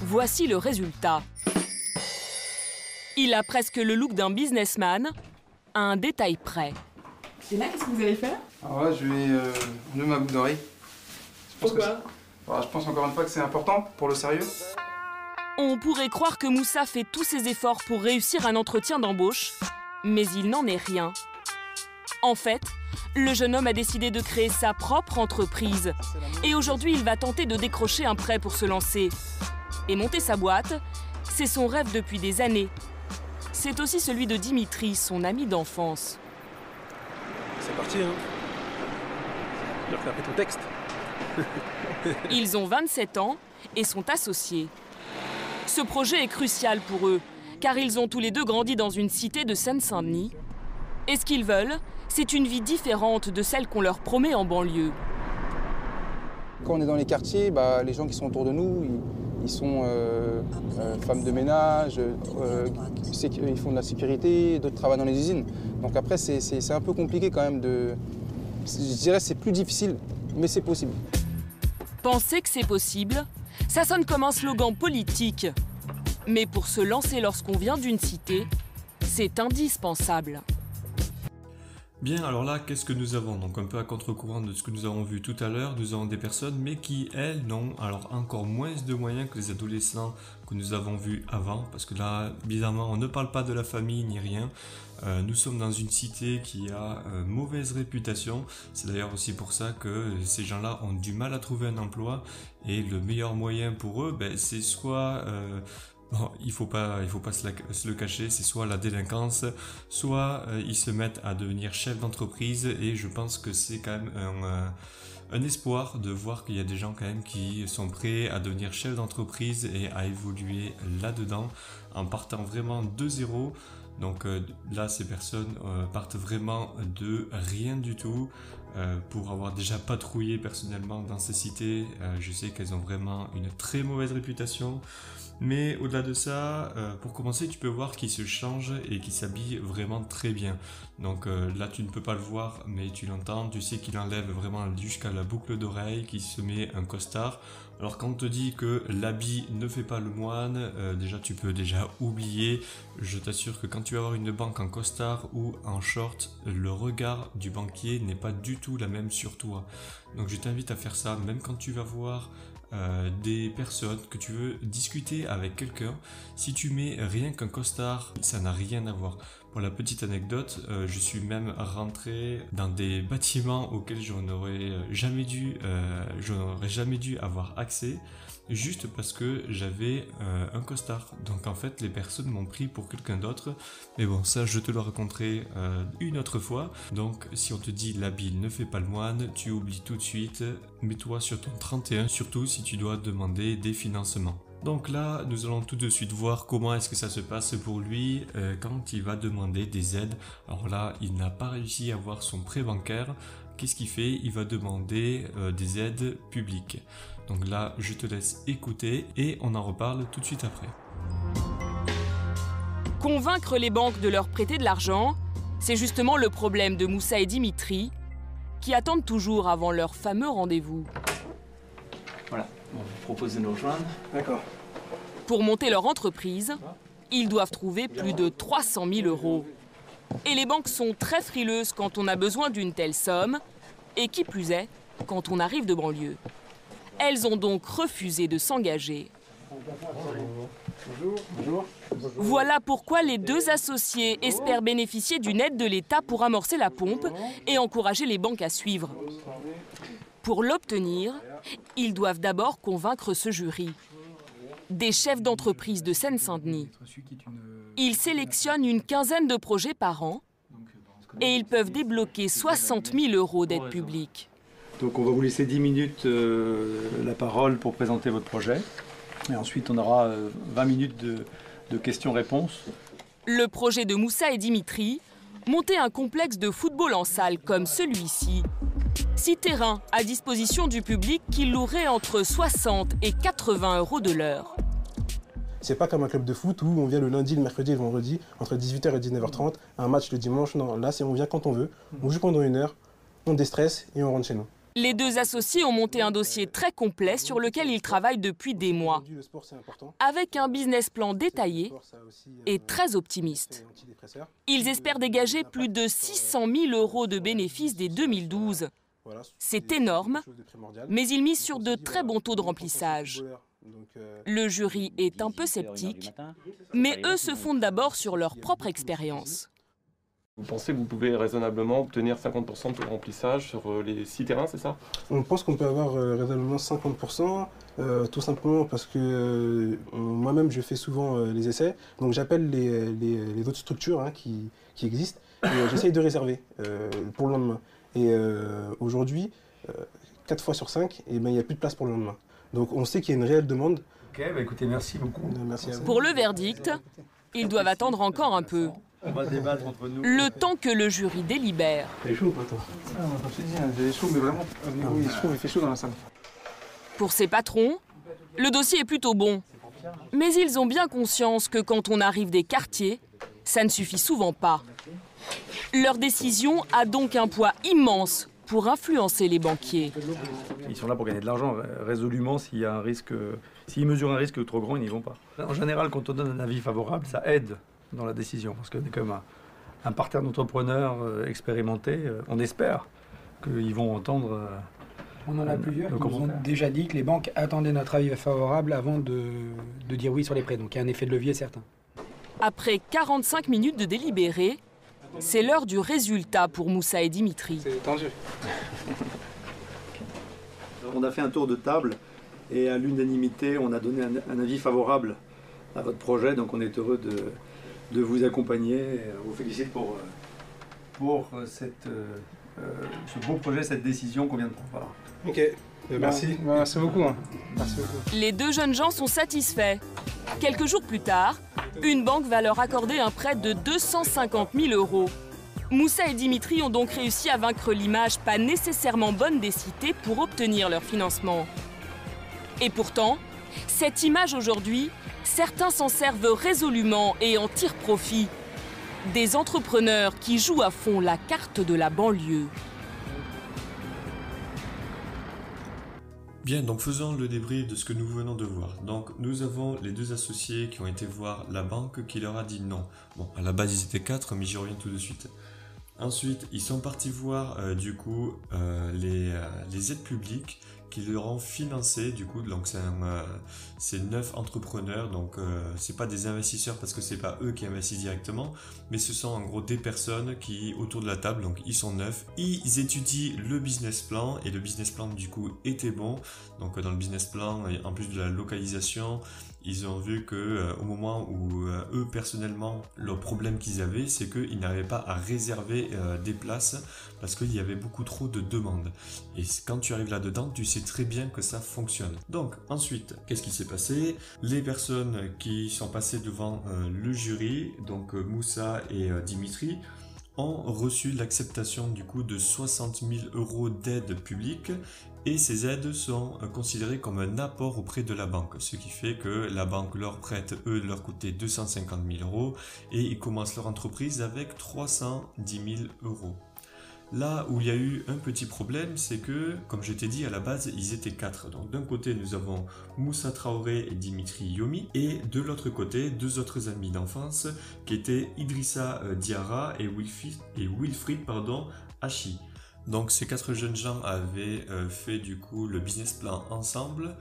voici le résultat. Il a presque le look d'un businessman, à un détail près. Et là, qu'est-ce que vous allez faire? Alors là, je vais enlever ma boucle d'oreille. Pourquoi? Je pense encore une fois que c'est important pour le sérieux. On pourrait croire que Moussa fait tous ses efforts pour réussir un entretien d'embauche, mais il n'en est rien. En fait, le jeune homme a décidé de créer sa propre entreprise. Et aujourd'hui, il va tenter de décrocher un prêt pour se lancer. Et monter sa boîte, c'est son rêve depuis des années. C'est aussi celui de Dimitri, son ami d'enfance. C'est parti, hein. Je vais faire ton texte. Ils ont 27 ans et sont associés. Ce projet est crucial pour eux, car ils ont tous les deux grandi dans une cité de Seine-Saint-Denis. Et ce qu'ils veulent, c'est une vie différente de celle qu'on leur promet en banlieue. Quand on est dans les quartiers, les gens qui sont autour de nous, ils sont femmes de ménage, ils font de la sécurité, d'autres travaillent dans les usines. Donc après, c'est un peu compliqué quand même de... Je dirais que c'est plus difficile, mais c'est possible. Penser que c'est possible, ça sonne comme un slogan politique. Mais pour se lancer lorsqu'on vient d'une cité, c'est indispensable. Bien, alors là, qu'est-ce que nous avons? Donc un peu à contre-courant de ce que nous avons vu tout à l'heure, nous avons des personnes, mais qui, elles, n'ont alors encore moins de moyens que les adolescents que nous avons vus avant, parce que là, évidemment, on ne parle pas de la famille ni rien. Nous sommes dans une cité qui a mauvaise réputation. C'est d'ailleurs aussi pour ça que ces gens-là ont du mal à trouver un emploi, et le meilleur moyen pour eux, c'est soit... Bon, il faut pas se le cacher, c'est soit la délinquance, soit ils se mettent à devenir chefs d'entreprise, et je pense que c'est quand même un espoir de voir qu'il y a des gens quand même qui sont prêts à devenir chefs d'entreprise et à évoluer là-dedans en partant vraiment de zéro. Donc là, ces personnes partent vraiment de rien du tout. Pour avoir déjà patrouillé personnellement dans ces cités, je sais qu'elles ont vraiment une très mauvaise réputation. Mais au-delà de ça, pour commencer, tu peux voir qu'il se change et qu'il s'habille vraiment très bien. Donc là, tu ne peux pas le voir, mais tu l'entends. Tu sais qu'il enlève vraiment jusqu'à la boucle d'oreille, qu'il se met un costard. Alors quand on te dit que l'habit ne fait pas le moine, déjà tu peux déjà oublier. Je t'assure que quand tu vas avoir une banque en costard ou en short, le regard du banquier n'est pas du tout la même sur toi. Donc je t'invite à faire ça, même quand tu vas voir des personnes, que tu veux discuter avec quelqu'un. Si tu mets rien qu'un costard, ça n'a rien à voir. Pour la petite anecdote, je suis même rentré dans des bâtiments auxquels je n'aurais jamais dû avoir accès, juste parce que j'avais un costard. Donc en fait, les personnes m'ont pris pour quelqu'un d'autre. Mais bon, ça je te le raconterai une autre fois. Donc si on te dit l'habit ne fait pas le moine, tu oublies tout de suite. Mets-toi sur ton 31, surtout si tu dois demander des financements. Donc là, nous allons tout de suite voir comment est-ce que ça se passe pour lui quand il va demander des aides. Alors là, il n'a pas réussi à avoir son prêt bancaire. Qu'est-ce qu'il fait? Il va demander des aides publiques. Donc là, je te laisse écouter et on en reparle tout de suite après. Convaincre les banques de leur prêter de l'argent, c'est justement le problème de Moussa et Dimitri, qui attendent toujours avant leur fameux rendez-vous. Voilà, on vous propose de nous rejoindre. D'accord. Pour monter leur entreprise, ils doivent trouver plus de 300 000 €. Et les banques sont très frileuses quand on a besoin d'une telle somme, et qui plus est, quand on arrive de banlieue. Elles ont donc refusé de s'engager. Bonjour. Voilà pourquoi les deux associés espèrent bénéficier d'une aide de l'État pour amorcer la pompe et encourager les banques à suivre. Pour l'obtenir, ils doivent d'abord convaincre ce jury. Des chefs d'entreprise de Seine-Saint-Denis. Ils sélectionnent une quinzaine de projets par an et ils peuvent débloquer 60 000 € d'aide publique. Donc on va vous laisser 10 minutes la parole pour présenter votre projet. Et ensuite on aura 20 minutes de questions-réponses. Le projet de Moussa et Dimitri, monter un complexe de football en salle comme celui-ci. 6 terrains à disposition du public qui louerait entre 60 et 80 € de l'heure. C'est pas comme un club de foot où on vient le lundi, le mercredi et le vendredi, entre 18h et 19h30, un match le dimanche. Non, là, on vient quand on veut, on joue pendant 1 heure, on déstresse et on rentre chez nous. Les deux associés ont monté un dossier très complet sur lequel ils travaillent depuis des mois, avec un business plan détaillé et très optimiste. Ils espèrent dégager plus de 600 000 € de bénéfices dès 2012. C'est énorme, mais ils misent sur de très bons taux de remplissage. Le jury est un peu sceptique, mais eux se fondent d'abord sur leur propre expérience. Vous pensez que vous pouvez raisonnablement obtenir 50% de taux de remplissage sur les 6 terrains, c'est ça? On pense qu'on peut avoir raisonnablement 50%, tout simplement parce que moi-même je fais souvent les essais, donc j'appelle les autres structures qui existent et j'essaye de réserver pour le lendemain. Et aujourd'hui, 4 fois sur 5, il n'y a plus de place pour le lendemain. Donc on sait qu'il y a une réelle demande. Ok, bah écoutez, merci beaucoup. Merci à vous. Pour le verdict, ils doivent attendre encore un peu. On va débattre entre nous. Le temps que le jury délibère. C'est chaud ou pas toi? Comme je te dis, j'ai chaud, mais vraiment, il se trouve, il fait chaud dans la salle. Pour ces patrons, le dossier est plutôt bon. Mais ils ont bien conscience que quand on arrive des quartiers, ça ne suffit souvent pas. Leur décision a donc un poids immense pour influencer les banquiers. Ils sont là pour gagner de l'argent, résolument. S'il y a un risque, s'ils mesurent un risque trop grand, ils n'y vont pas. En général, quand on donne un avis favorable, ça aide dans la décision, parce qu'on est comme un parterre d'entrepreneurs expérimentés. On espère qu'ils vont entendre. On en a plusieurs qui nous ont déjà dit que les banques attendaient notre avis favorable avant de dire oui sur les prêts. Donc il y a un effet de levier certain. Après 45 minutes de délibéré, c'est l'heure du résultat pour Moussa et Dimitri. C'est tendu. On a fait un tour de table et à l'unanimité, on a donné un avis favorable à votre projet. Donc on est heureux de vous accompagner. Et on vous félicite pour ce beau projet, cette décision qu'on vient de prendre. Ok, merci. Merci beaucoup. Merci beaucoup. Les deux jeunes gens sont satisfaits. Quelques jours plus tard, une banque va leur accorder un prêt de 250 000 €. Moussa et Dimitri ont donc réussi à vaincre l'image pas nécessairement bonne des cités pour obtenir leur financement. Et pourtant, Cette image aujourd'hui, certains s'en servent résolument et en tirent profit. Des entrepreneurs qui jouent à fond la carte de la banlieue. Bien, donc faisons le débrief de ce que nous venons de voir. Donc nous avons les deux associés qui ont été voir la banque qui leur a dit non. Bon, à la base ils étaient 4, mais j'y reviens tout de suite. Ensuite, ils sont partis voir les aides publiques qui leur ont financé du coup. Donc c'est 9 entrepreneurs, donc c'est pas des investisseurs parce que c'est pas eux qui investissent directement, mais ce sont en gros des personnes qui autour de la table, donc ils sont 9, ils étudient le business plan et le business plan du coup était bon. Donc dans le business plan, en plus de la localisation, ils ont vu que au moment où eux personnellement, le problème qu'ils avaient, c'est qu'ils n'arrivaient pas à réserver des places parce qu'il y avait beaucoup trop de demandes. Et quand tu arrives là-dedans, tu sais très bien que ça fonctionne. Donc ensuite, qu'est-ce qui s'est passé? Les personnes qui sont passées devant le jury, donc Moussa et Dimitri, ont reçu l'acceptation du coup de 60 000 € d'aide publique. Et ces aides sont considérées comme un apport auprès de la banque, ce qui fait que la banque leur prête, eux, leur coûter 250 000 € et ils commencent leur entreprise avec 310 000 €. Là où il y a eu un petit problème, c'est que, comme je t'ai dit, à la base, ils étaient 4. Donc d'un côté, nous avons Moussa Traoré et Dimitri Yomi, et de l'autre côté, 2 autres amis d'enfance, qui étaient Idrissa Diarra et Wilfried Hachi. Donc ces 4 jeunes gens avaient fait du coup le business plan ensemble.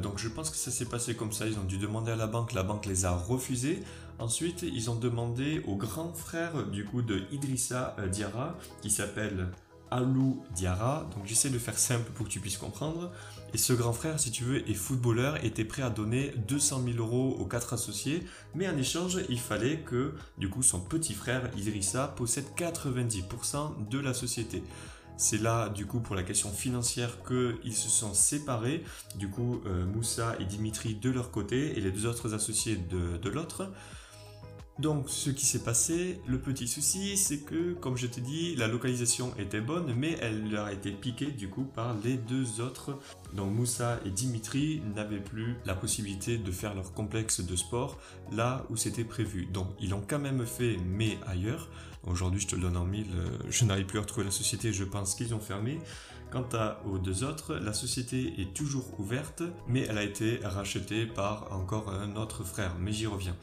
Donc je pense que ça s'est passé comme ça, ils ont dû demander à la banque les a refusés. Ensuite ils ont demandé au grand frère du coup de Idrissa Diarra, qui s'appelle Alou Diarra, donc j'essaie de faire simple pour que tu puisses comprendre. Et ce grand frère, si tu veux, est footballeur, était prêt à donner 200 000 € aux 4 associés, mais en échange, il fallait que, du coup, son petit frère Idrissa possède 90% de la société. C'est là, du coup, pour la question financière qu'ils se sont séparés, du coup, Moussa et Dimitri de leur côté et les 2 autres associés de l'autre. Donc ce qui s'est passé, le petit souci, c'est que, comme je t'ai dit, la localisation était bonne, mais elle leur a été piquée du coup par les 2 autres. Donc Moussa et Dimitri n'avaient plus la possibilité de faire leur complexe de sport là où c'était prévu. Donc ils l'ont quand même fait, mais ailleurs. Aujourd'hui je te le donne en mille, je n'arrive plus à retrouver la société, je pense qu'ils ont fermé. Quant aux 2 autres, la société est toujours ouverte, mais elle a été rachetée par encore un autre frère, mais j'y reviens.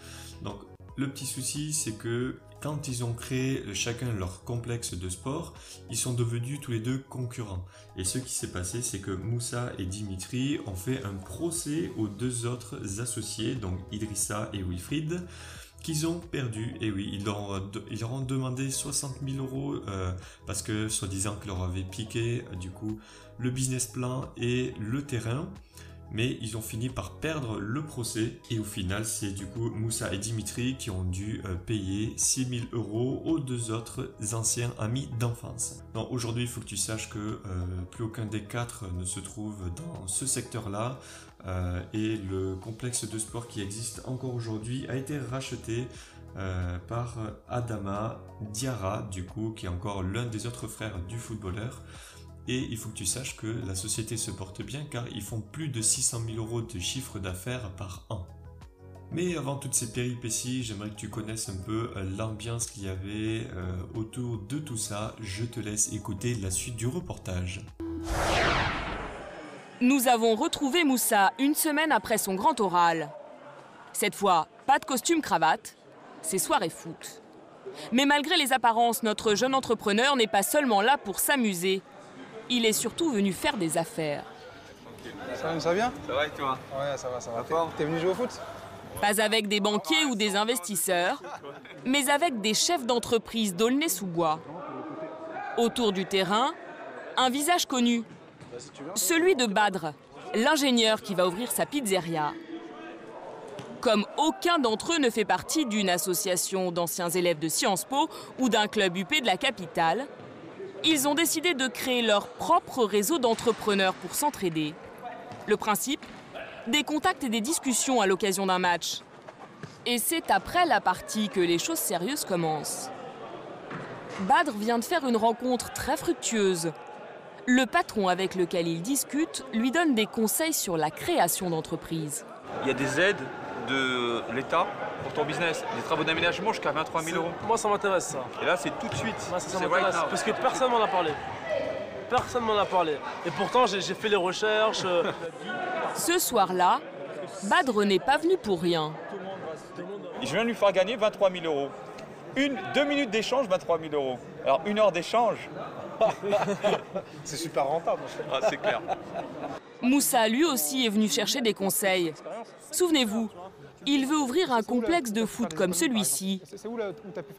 Donc le petit souci, c'est que quand ils ont créé chacun leur complexe de sport, ils sont devenus tous les 2 concurrents. Et ce qui s'est passé, c'est que Moussa et Dimitri ont fait un procès aux 2 autres associés, donc Idrissa et Wilfried, qu'ils ont perdu. Et oui, ils leur ont demandé 60 000 € parce que, soi-disant, qu'ils leur avaient piqué du coup le business plan et le terrain. Mais ils ont fini par perdre le procès et au final c'est du coup Moussa et Dimitri qui ont dû payer 6 000 € aux 2 autres anciens amis d'enfance. Donc aujourd'hui il faut que tu saches que plus aucun des 4 ne se trouve dans ce secteur là et le complexe de sport qui existe encore aujourd'hui a été racheté par Adama Diarra du coup qui est encore l'un des autres frères du footballeur. Et il faut que tu saches que la société se porte bien car ils font plus de 600 000 € de chiffre d'affaires par an. Mais avant toutes ces péripéties, j'aimerais que tu connaisses un peu l'ambiance qu'il y avait autour de tout ça. Je te laisse écouter la suite du reportage. Nous avons retrouvé Moussa 1 semaine après son grand oral. Cette fois, pas de costume cravate, c'est soirée foot. Mais malgré les apparences, notre jeune entrepreneur n'est pas seulement là pour s'amuser. Il est surtout venu faire des affaires. Ça va bien? Ça va et toi? Ouais, ça va. T'es venu jouer au foot? Pas avec des banquiers ou des investisseurs, mais avec des chefs d'entreprise d'Aulnay-sous-Bois. Autour du terrain, un visage connu, celui de Badr, l'ingénieur qui va ouvrir sa pizzeria. Comme aucun d'entre eux ne fait partie d'une association d'anciens élèves de Sciences Po ou d'un club UP de la capitale, ils ont décidé de créer leur propre réseau d'entrepreneurs pour s'entraider. Le principe, des contacts et des discussions à l'occasion d'un match. Et c'est après la partie que les choses sérieuses commencent. Badr vient de faire une rencontre très fructueuse. Le patron avec lequel il discute lui donne des conseils sur la création d'entreprise. Il y a des aides de l'État pour ton business, des travaux d'aménagement jusqu'à 23 000 €. Moi, ça m'intéresse, ça. Et là, c'est tout de suite. Moi, ça C'est m'intéresse, right now. parce que personne m'en a parlé. Personne m'en a parlé. Et pourtant, j'ai fait les recherches. Ce soir-là, Badre n'est pas venu pour rien. Je viens de lui faire gagner 23 000 €. 2 minutes d'échange, 23 000 €. Alors, 1 heure d'échange. C'est super rentable. Ah, c'est clair. Moussa, lui aussi, est venu chercher des conseils. Souvenez-vous, il veut ouvrir un complexe de foot comme celui-ci.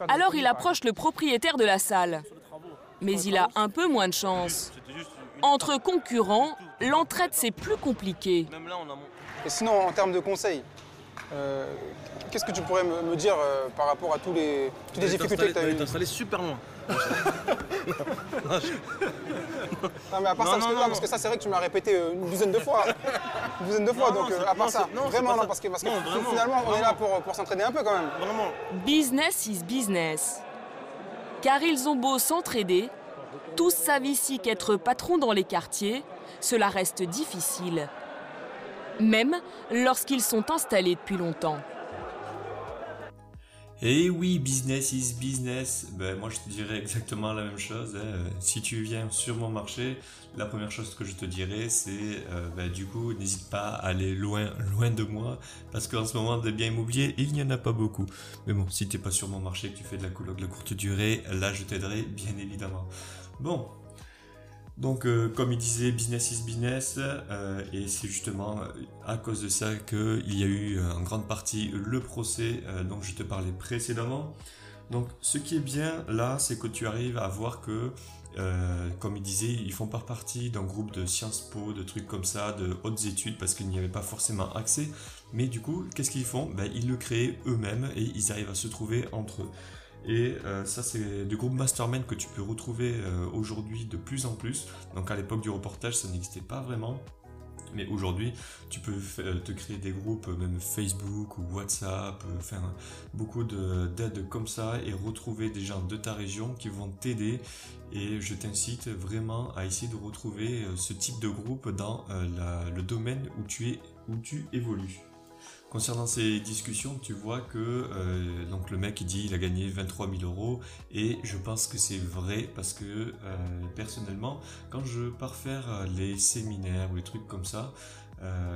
Alors il approche le propriétaire de la salle. Mais il a un peu moins de chance. Entre concurrents, l'entraide, c'est plus compliqué. Et sinon, en termes de conseils, qu'est-ce que tu pourrais me dire par rapport à toutes les difficultés que tu as eues? T'installer super loin. Non mais à part ça, parce que ça c'est vrai que tu m'as répété une douzaine de fois. Une douzaine de fois, donc à part ça. Vraiment, non, parce que finalement on est là pour s'entraîner un peu quand même. Vraiment. Business is business. Car ils ont beau s'entraider, tous savent ici qu'être patron dans les quartiers, cela reste difficile. Même lorsqu'ils sont installés depuis longtemps. Et oui, business is business. Ben, moi, je te dirais exactement la même chose. Si tu viens sur mon marché, la première chose que je te dirais, c'est du coup, n'hésite pas à aller loin de moi, parce qu'en ce moment, des biens immobiliers, il n'y en a pas beaucoup. Mais bon, si tu n'es pas sur mon marché, que tu fais de la coloc de courte durée, là, je t'aiderai, bien évidemment. Bon. Donc, comme il disait, business is business, et c'est justement à cause de ça qu'il y a eu en grande partie le procès dont je te parlais précédemment. Donc, ce qui est bien là, c'est que tu arrives à voir que, comme il disait, ils font pas partie d'un groupe de Sciences Po, de trucs comme ça, de hautes études, parce qu'il n'y avait pas forcément accès. Mais du coup, qu'est-ce qu'ils font? Ils le créent eux-mêmes et ils arrivent à se trouver entre eux. Et ça, c'est du groupe Mastermind que tu peux retrouver aujourd'hui de plus en plus. Donc à l'époque du reportage, ça n'existait pas vraiment. Mais aujourd'hui, tu peux te créer des groupes, même Facebook ou WhatsApp, faire beaucoup d'aides comme ça et retrouver des gens de ta région qui vont t'aider. Et je t'incite vraiment à essayer de retrouver ce type de groupe dans le domaine où tu évolues. Concernant ces discussions, tu vois que donc le mec il dit il a gagné 23 000 € et je pense que c'est vrai parce que personnellement, quand je pars faire les séminaires ou les trucs comme ça,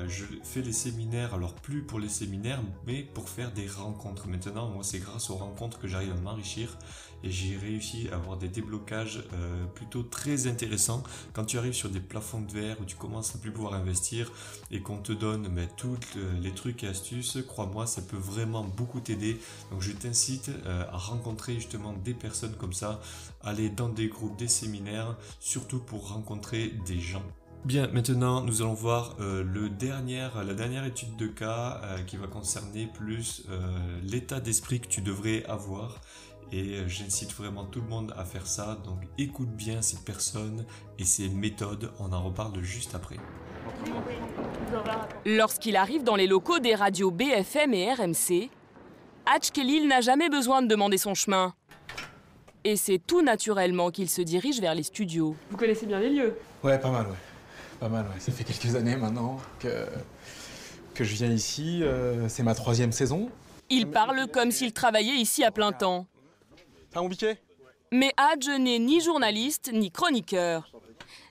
je fais les séminaires, alors plus pour les séminaires, mais pour faire des rencontres. Maintenant, moi, c'est grâce aux rencontres que j'arrive à m'enrichir et j'ai réussi à avoir des déblocages plutôt très intéressants. Quand tu arrives sur des plafonds de verre où tu commences à plus pouvoir investir et qu'on te donne tous les trucs et astuces, crois-moi, ça peut vraiment beaucoup t'aider. Donc, je t'incite à rencontrer justement des personnes comme ça, aller dans des groupes, des séminaires, surtout pour rencontrer des gens. Bien, maintenant nous allons voir la dernière étude de cas qui va concerner plus l'état d'esprit que tu devrais avoir et j'incite vraiment tout le monde à faire ça, donc écoute bien ces personnes et ces méthodes, on en reparle juste après. Lorsqu'il arrive dans les locaux des radios BFM et RMC, Hadj Khelil n'a jamais besoin de demander son chemin. Et c'est tout naturellement qu'il se dirige vers les studios. Vous connaissez bien les lieux? Ouais, pas mal, ouais. Pas mal, ouais. Ça fait quelques années maintenant que je viens ici. C'est ma 3e saison. Il parle comme s'il travaillait ici à plein temps. T'as mon biquet? Mais Hadj n'est ni journaliste ni chroniqueur.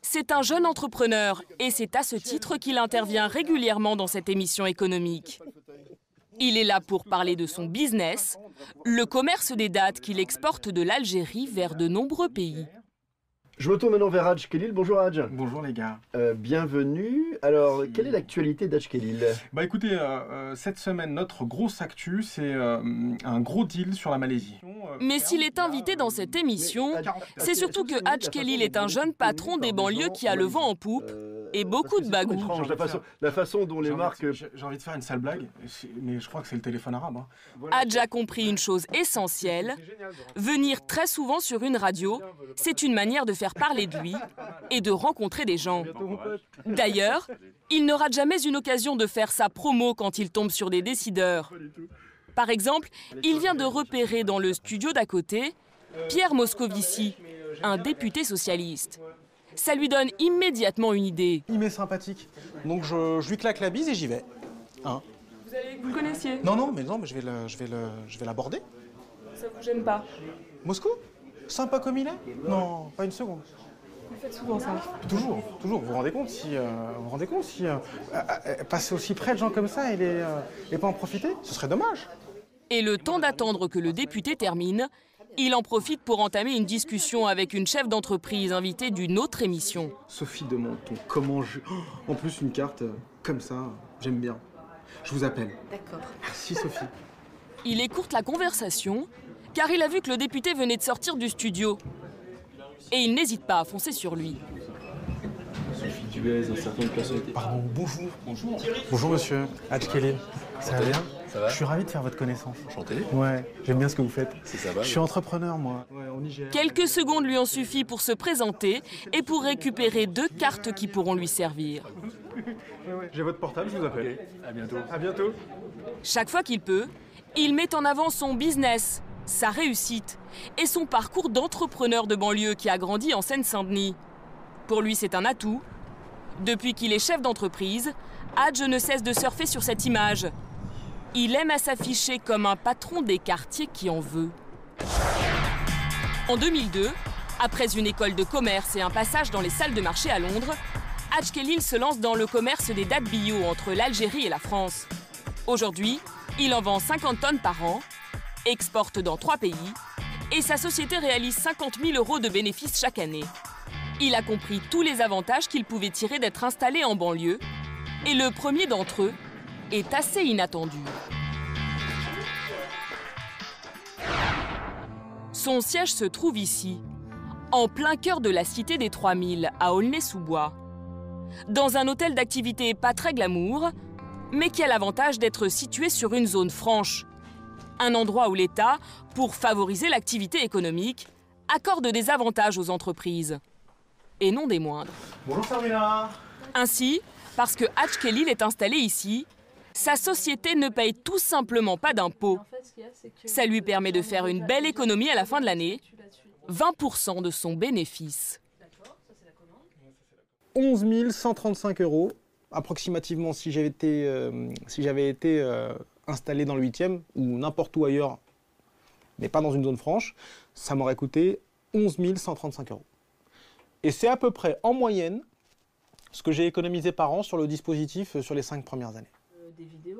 C'est un jeune entrepreneur et c'est à ce titre qu'il intervient régulièrement dans cette émission économique. Il est là pour parler de son business, le commerce des dattes qu'il exporte de l'Algérie vers de nombreux pays. Je me tourne maintenant vers Hadj Khelil. Bonjour Hadj. Bonjour les gars. Bienvenue. Alors, quelle est l'actualité d'Hadj Khelil? Bah écoutez, cette semaine, notre grosse actu, c'est un gros deal sur la Malaisie. Mais s'il est invité dans cette émission, c'est surtout que Hadj Khelil est un jeune patron des banlieues qui a le vent en poupe et beaucoup de bagou. La façon dont les marques... J'ai envie de faire une sale blague, mais je crois que c'est le téléphone arabe. Hein. Hadj a compris une chose essentielle. Venir très souvent sur une radio, c'est une manière de faire parler de lui et de rencontrer des gens. D'ailleurs, il ne rate jamais une occasion de faire sa promo quand il tombe sur des décideurs. Par exemple, il vient de repérer dans le studio d'à côté Pierre Moscovici, un député socialiste. Ça lui donne immédiatement une idée. Il m'est sympathique, donc je lui claque la bise et j'y vais. Hein. Vous le connaissiez? Non, mais je vais l'aborder. Ça vous gêne pas? Moscou? Sympa comme il est? Non, pas une seconde. Vous faites souvent ça? Toujours. Vous vous rendez compte si passer aussi près de gens comme ça et pas en profiter? Ce serait dommage. Et le temps d'attendre que le député termine, il en profite pour entamer une discussion avec une chef d'entreprise invitée d'une autre émission. Sophie de Menton, comment je... En plus, une carte comme ça, j'aime bien. Je vous appelle. D'accord. Merci Sophie. Il écourte la conversation, car il a vu que le député venait de sortir du studio. Et il n'hésite pas à foncer sur lui. Sophie Dubez, un certain place. Pardon, bonjour. Bonjour monsieur. Hadj-Khelil. Ça va bien? Ça va? Je suis ravi de faire votre connaissance. Enchanté. Ouais, j'aime bien ce que vous faites. Ça va. Je suis entrepreneur, moi. Ouais, on y gère. Quelques secondes lui ont suffi pour se présenter et pour récupérer 2 cartes qui pourront lui servir. Ouais. J'ai votre portable, je vous appelle. Okay. À bientôt. À bientôt. Chaque fois qu'il peut, il met en avant son business, sa réussite et son parcours d'entrepreneur de banlieue qui a grandi en Seine-Saint-Denis. Pour lui, c'est un atout. Depuis qu'il est chef d'entreprise, Hadj ne cesse de surfer sur cette image. Il aime à s'afficher comme un patron des quartiers qui en veut. En 2002, après une école de commerce et un passage dans les salles de marché à Londres, Hadj-Khelil se lance dans le commerce des dattes bio entre l'Algérie et la France. Aujourd'hui, il en vend 50 tonnes par an, exporte dans 3 pays et sa société réalise 50 000 € de bénéfices chaque année. Il a compris tous les avantages qu'il pouvait tirer d'être installé en banlieue et le premier d'entre eux est assez inattendu. Son siège se trouve ici, en plein cœur de la cité des 3000, à Aulnay-sous-Bois. Dans un hôtel d'activité pas très glamour, mais qui a l'avantage d'être situé sur une zone franche. Un endroit où l'État, pour favoriser l'activité économique, accorde des avantages aux entreprises. Et non des moindres. Bonjour Sabrina. Ainsi, parce que Hadj-Khelil est installé ici, sa société ne paye tout simplement pas d'impôts. Ça lui permet de faire une belle économie à la fin de l'année, 20% de son bénéfice. 11 135 €, approximativement, si j'avais été installé dans le 8e ou n'importe où ailleurs, mais pas dans une zone franche, ça m'aurait coûté 11 135 €. Et c'est à peu près, en moyenne, ce que j'ai économisé par an sur le dispositif sur les 5 premières années.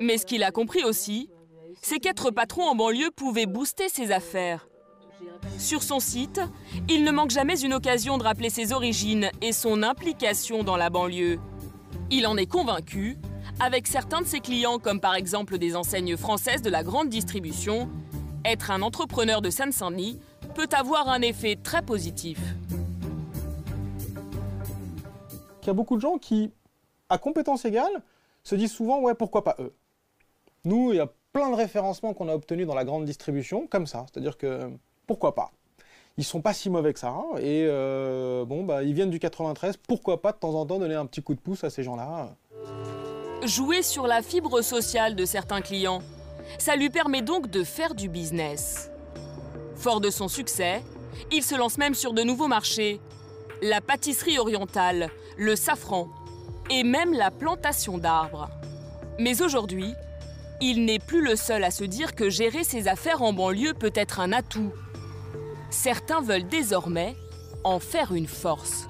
Mais ce qu'il a compris aussi, c'est qu'être patron en banlieue pouvait booster ses affaires. Sur son site, il ne manque jamais une occasion de rappeler ses origines et son implication dans la banlieue. Il en est convaincu, avec certains de ses clients comme par exemple des enseignes françaises de la grande distribution, être un entrepreneur de Seine-Saint-Denis peut avoir un effet très positif. Il y a beaucoup de gens qui, à compétences égales, se disent souvent « ouais, pourquoi pas eux ?» Nous, il y a plein de référencements qu'on a obtenus dans la grande distribution, comme ça, c'est-à-dire que pourquoi pas. Ils sont pas si mauvais que ça, hein, et ils viennent du 93, pourquoi pas de temps en temps donner un petit coup de pouce à ces gens-là. Jouer sur la fibre sociale de certains clients, ça lui permet donc de faire du business. Fort de son succès, il se lance même sur de nouveaux marchés. La pâtisserie orientale, le safran et même la plantation d'arbres. Mais aujourd'hui, il n'est plus le seul à se dire que gérer ses affaires en banlieue peut être un atout. Certains veulent désormais en faire une force.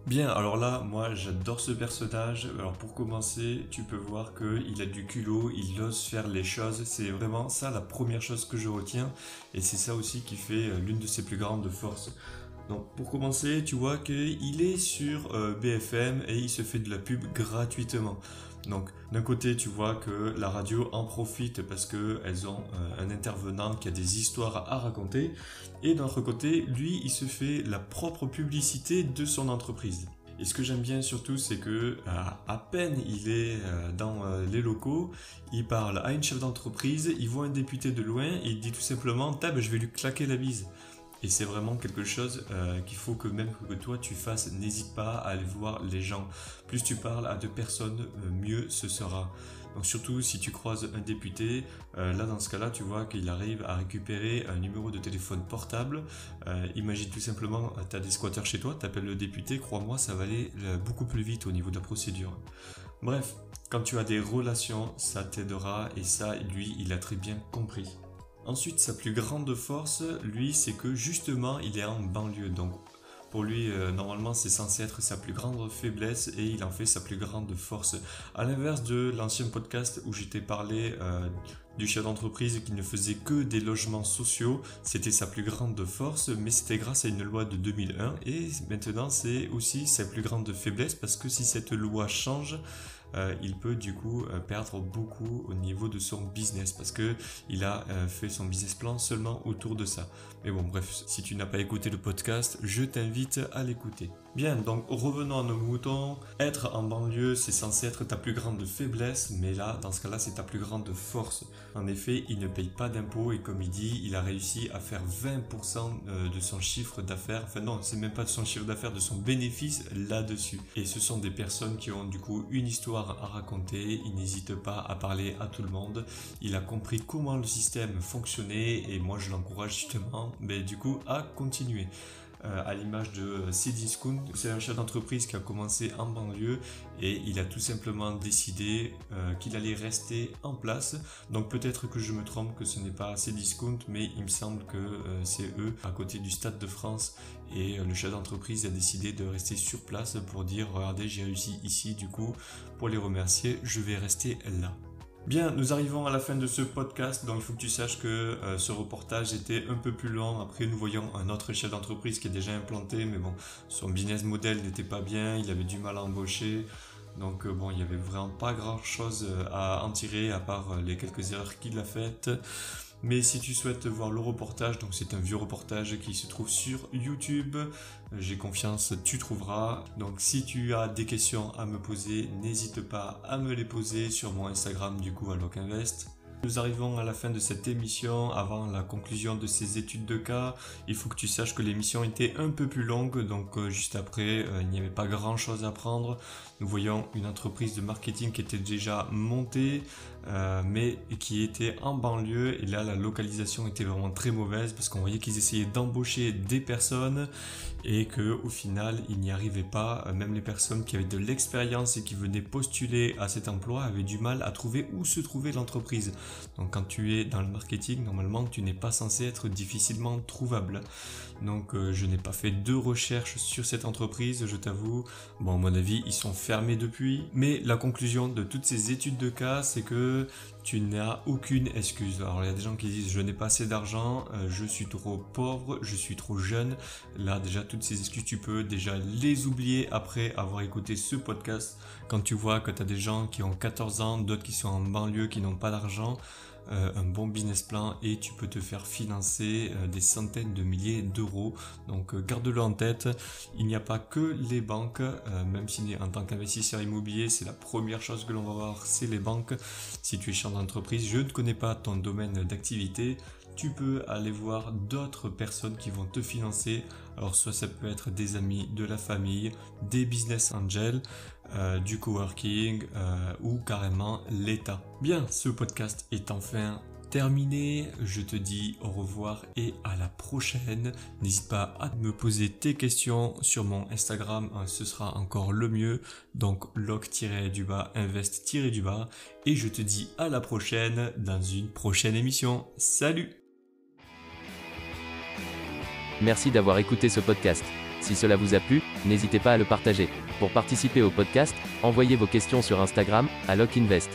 Bien, alors là, moi j'adore ce personnage. Alors pour commencer, tu peux voir qu'il a du culot, il ose faire les choses. C'est vraiment ça la première chose que je retiens. Et c'est ça aussi qui fait l'une de ses plus grandes forces. Donc pour commencer, tu vois qu'il est sur BFM et il se fait de la pub gratuitement. Donc d'un côté, tu vois que la radio en profite parce qu'elles ont un intervenant qui a des histoires à raconter. Et d'un autre côté, lui, il se fait la propre publicité de son entreprise. Et ce que j'aime bien surtout, c'est que à peine il est dans les locaux, il parle à une chef d'entreprise, il voit un député de loin et il dit tout simplement « Tab, je vais lui claquer la bise ». Et c'est vraiment quelque chose qu'il faut que même que toi tu fasses. N'hésite pas à aller voir les gens. Plus tu parles à deux personnes, mieux ce sera. Donc surtout si tu croises un député, là dans ce cas-là, tu vois qu'il arrive à récupérer un numéro de téléphone portable. Imagine tout simplement, tu as des squatteurs chez toi, tu appelles le député, crois-moi, ça va aller beaucoup plus vite au niveau de la procédure. Bref, quand tu as des relations, ça t'aidera et ça, lui, il a très bien compris. Ensuite, sa plus grande force, lui, c'est que justement, il est en banlieue. Donc, pour lui, normalement, c'est censé être sa plus grande faiblesse et il en fait sa plus grande force. À l'inverse de l'ancien podcast où j'étais parlé du chef d'entreprise qui ne faisait que des logements sociaux, c'était sa plus grande force, mais c'était grâce à une loi de 2001 et maintenant, c'est aussi sa plus grande faiblesse parce que si cette loi change, il peut du coup perdre beaucoup au niveau de son business parce que il a fait son business plan seulement autour de ça. Mais bon, bref, si tu n'as pas écouté le podcast, je t'invite à l'écouter. Bien, donc revenons à nos moutons. Être en banlieue, c'est censé être ta plus grande faiblesse, mais là, dans ce cas-là, c'est ta plus grande force. En effet, il ne paye pas d'impôts et comme il dit, il a réussi à faire 20% de son chiffre d'affaires. Enfin non, c'est même pas de son chiffre d'affaires, de son bénéfice là-dessus. Et ce sont des personnes qui ont du coup une histoire à raconter. Il n'hésite pas à parler à tout le monde. Il a compris comment le système fonctionnait et moi, je l'encourage justement, mais du coup, à continuer. À l'image de Cdiscount, c'est un chef d'entreprise qui a commencé en banlieue et il a tout simplement décidé qu'il allait rester en place. Donc peut-être que je me trompe, que ce n'est pas Cdiscount, mais il me semble que c'est eux à côté du Stade de France et le chef d'entreprise a décidé de rester sur place pour dire regardez, j'ai réussi ici, du coup pour les remercier je vais rester là. Bien, nous arrivons à la fin de ce podcast, donc il faut que tu saches que ce reportage était un peu plus long. Après, nous voyons un autre chef d'entreprise qui est déjà implanté, mais bon, son business model n'était pas bien, il avait du mal à embaucher. Donc bon, il n'y avait vraiment pas grand-chose à en tirer, à part les quelques erreurs qu'il a faites. Mais si tu souhaites voir le reportage, donc c'est un vieux reportage qui se trouve sur YouTube, j'ai confiance, tu trouveras. Donc si tu as des questions à me poser, n'hésite pas à me les poser sur mon Instagram du coup Alok Invest. Nous arrivons à la fin de cette émission, avant la conclusion de ces études de cas. Il faut que tu saches que l'émission était un peu plus longue, donc juste après, il n'y avait pas grand chose à prendre. Nous voyons une entreprise de marketing qui était déjà montée, mais qui était en banlieue. Et là, la localisation était vraiment très mauvaise parce qu'on voyait qu'ils essayaient d'embaucher des personnes et qu'au final, ils n'y arrivaient pas. Même les personnes qui avaient de l'expérience et qui venaient postuler à cet emploi avaient du mal à trouver où se trouvait l'entreprise. Donc quand tu es dans le marketing, normalement, tu n'es pas censé être difficilement trouvable. Donc je n'ai pas fait de recherche sur cette entreprise, je t'avoue. Bon, à mon avis, ils sont fermés depuis. Mais la conclusion de toutes ces études de cas, c'est que tu n'as aucune excuse. Alors il y a des gens qui disent je n'ai pas assez d'argent, je suis trop pauvre, je suis trop jeune. Là déjà toutes ces excuses tu peux déjà les oublier après avoir écouté ce podcast. Quand tu vois que tu as des gens qui ont 14 ans, d'autres qui sont en banlieue, qui n'ont pas d'argent, un bon business plan et tu peux te faire financer des centaines de milliers d'euros. Donc garde-le en tête, il n'y a pas que les banques, même si en tant qu'investisseur immobilier c'est la première chose que l'on va voir, c'est les banques. Si tu es chef d'entreprise, je ne connais pas ton domaine d'activité, tu peux aller voir d'autres personnes qui vont te financer. Alors soit ça peut être des amis, de la famille, des business angels, du coworking ou carrément l'État. Bien, ce podcast est enfin terminé. Je te dis au revoir et à la prochaine. N'hésite pas à me poser tes questions sur mon Instagram, ce sera encore le mieux. Donc loc-invest- et je te dis à la prochaine dans une prochaine émission. Salut! Merci d'avoir écouté ce podcast. Si cela vous a plu, n'hésitez pas à le partager. Pour participer au podcast, envoyez vos questions sur Instagram, @LocInvest.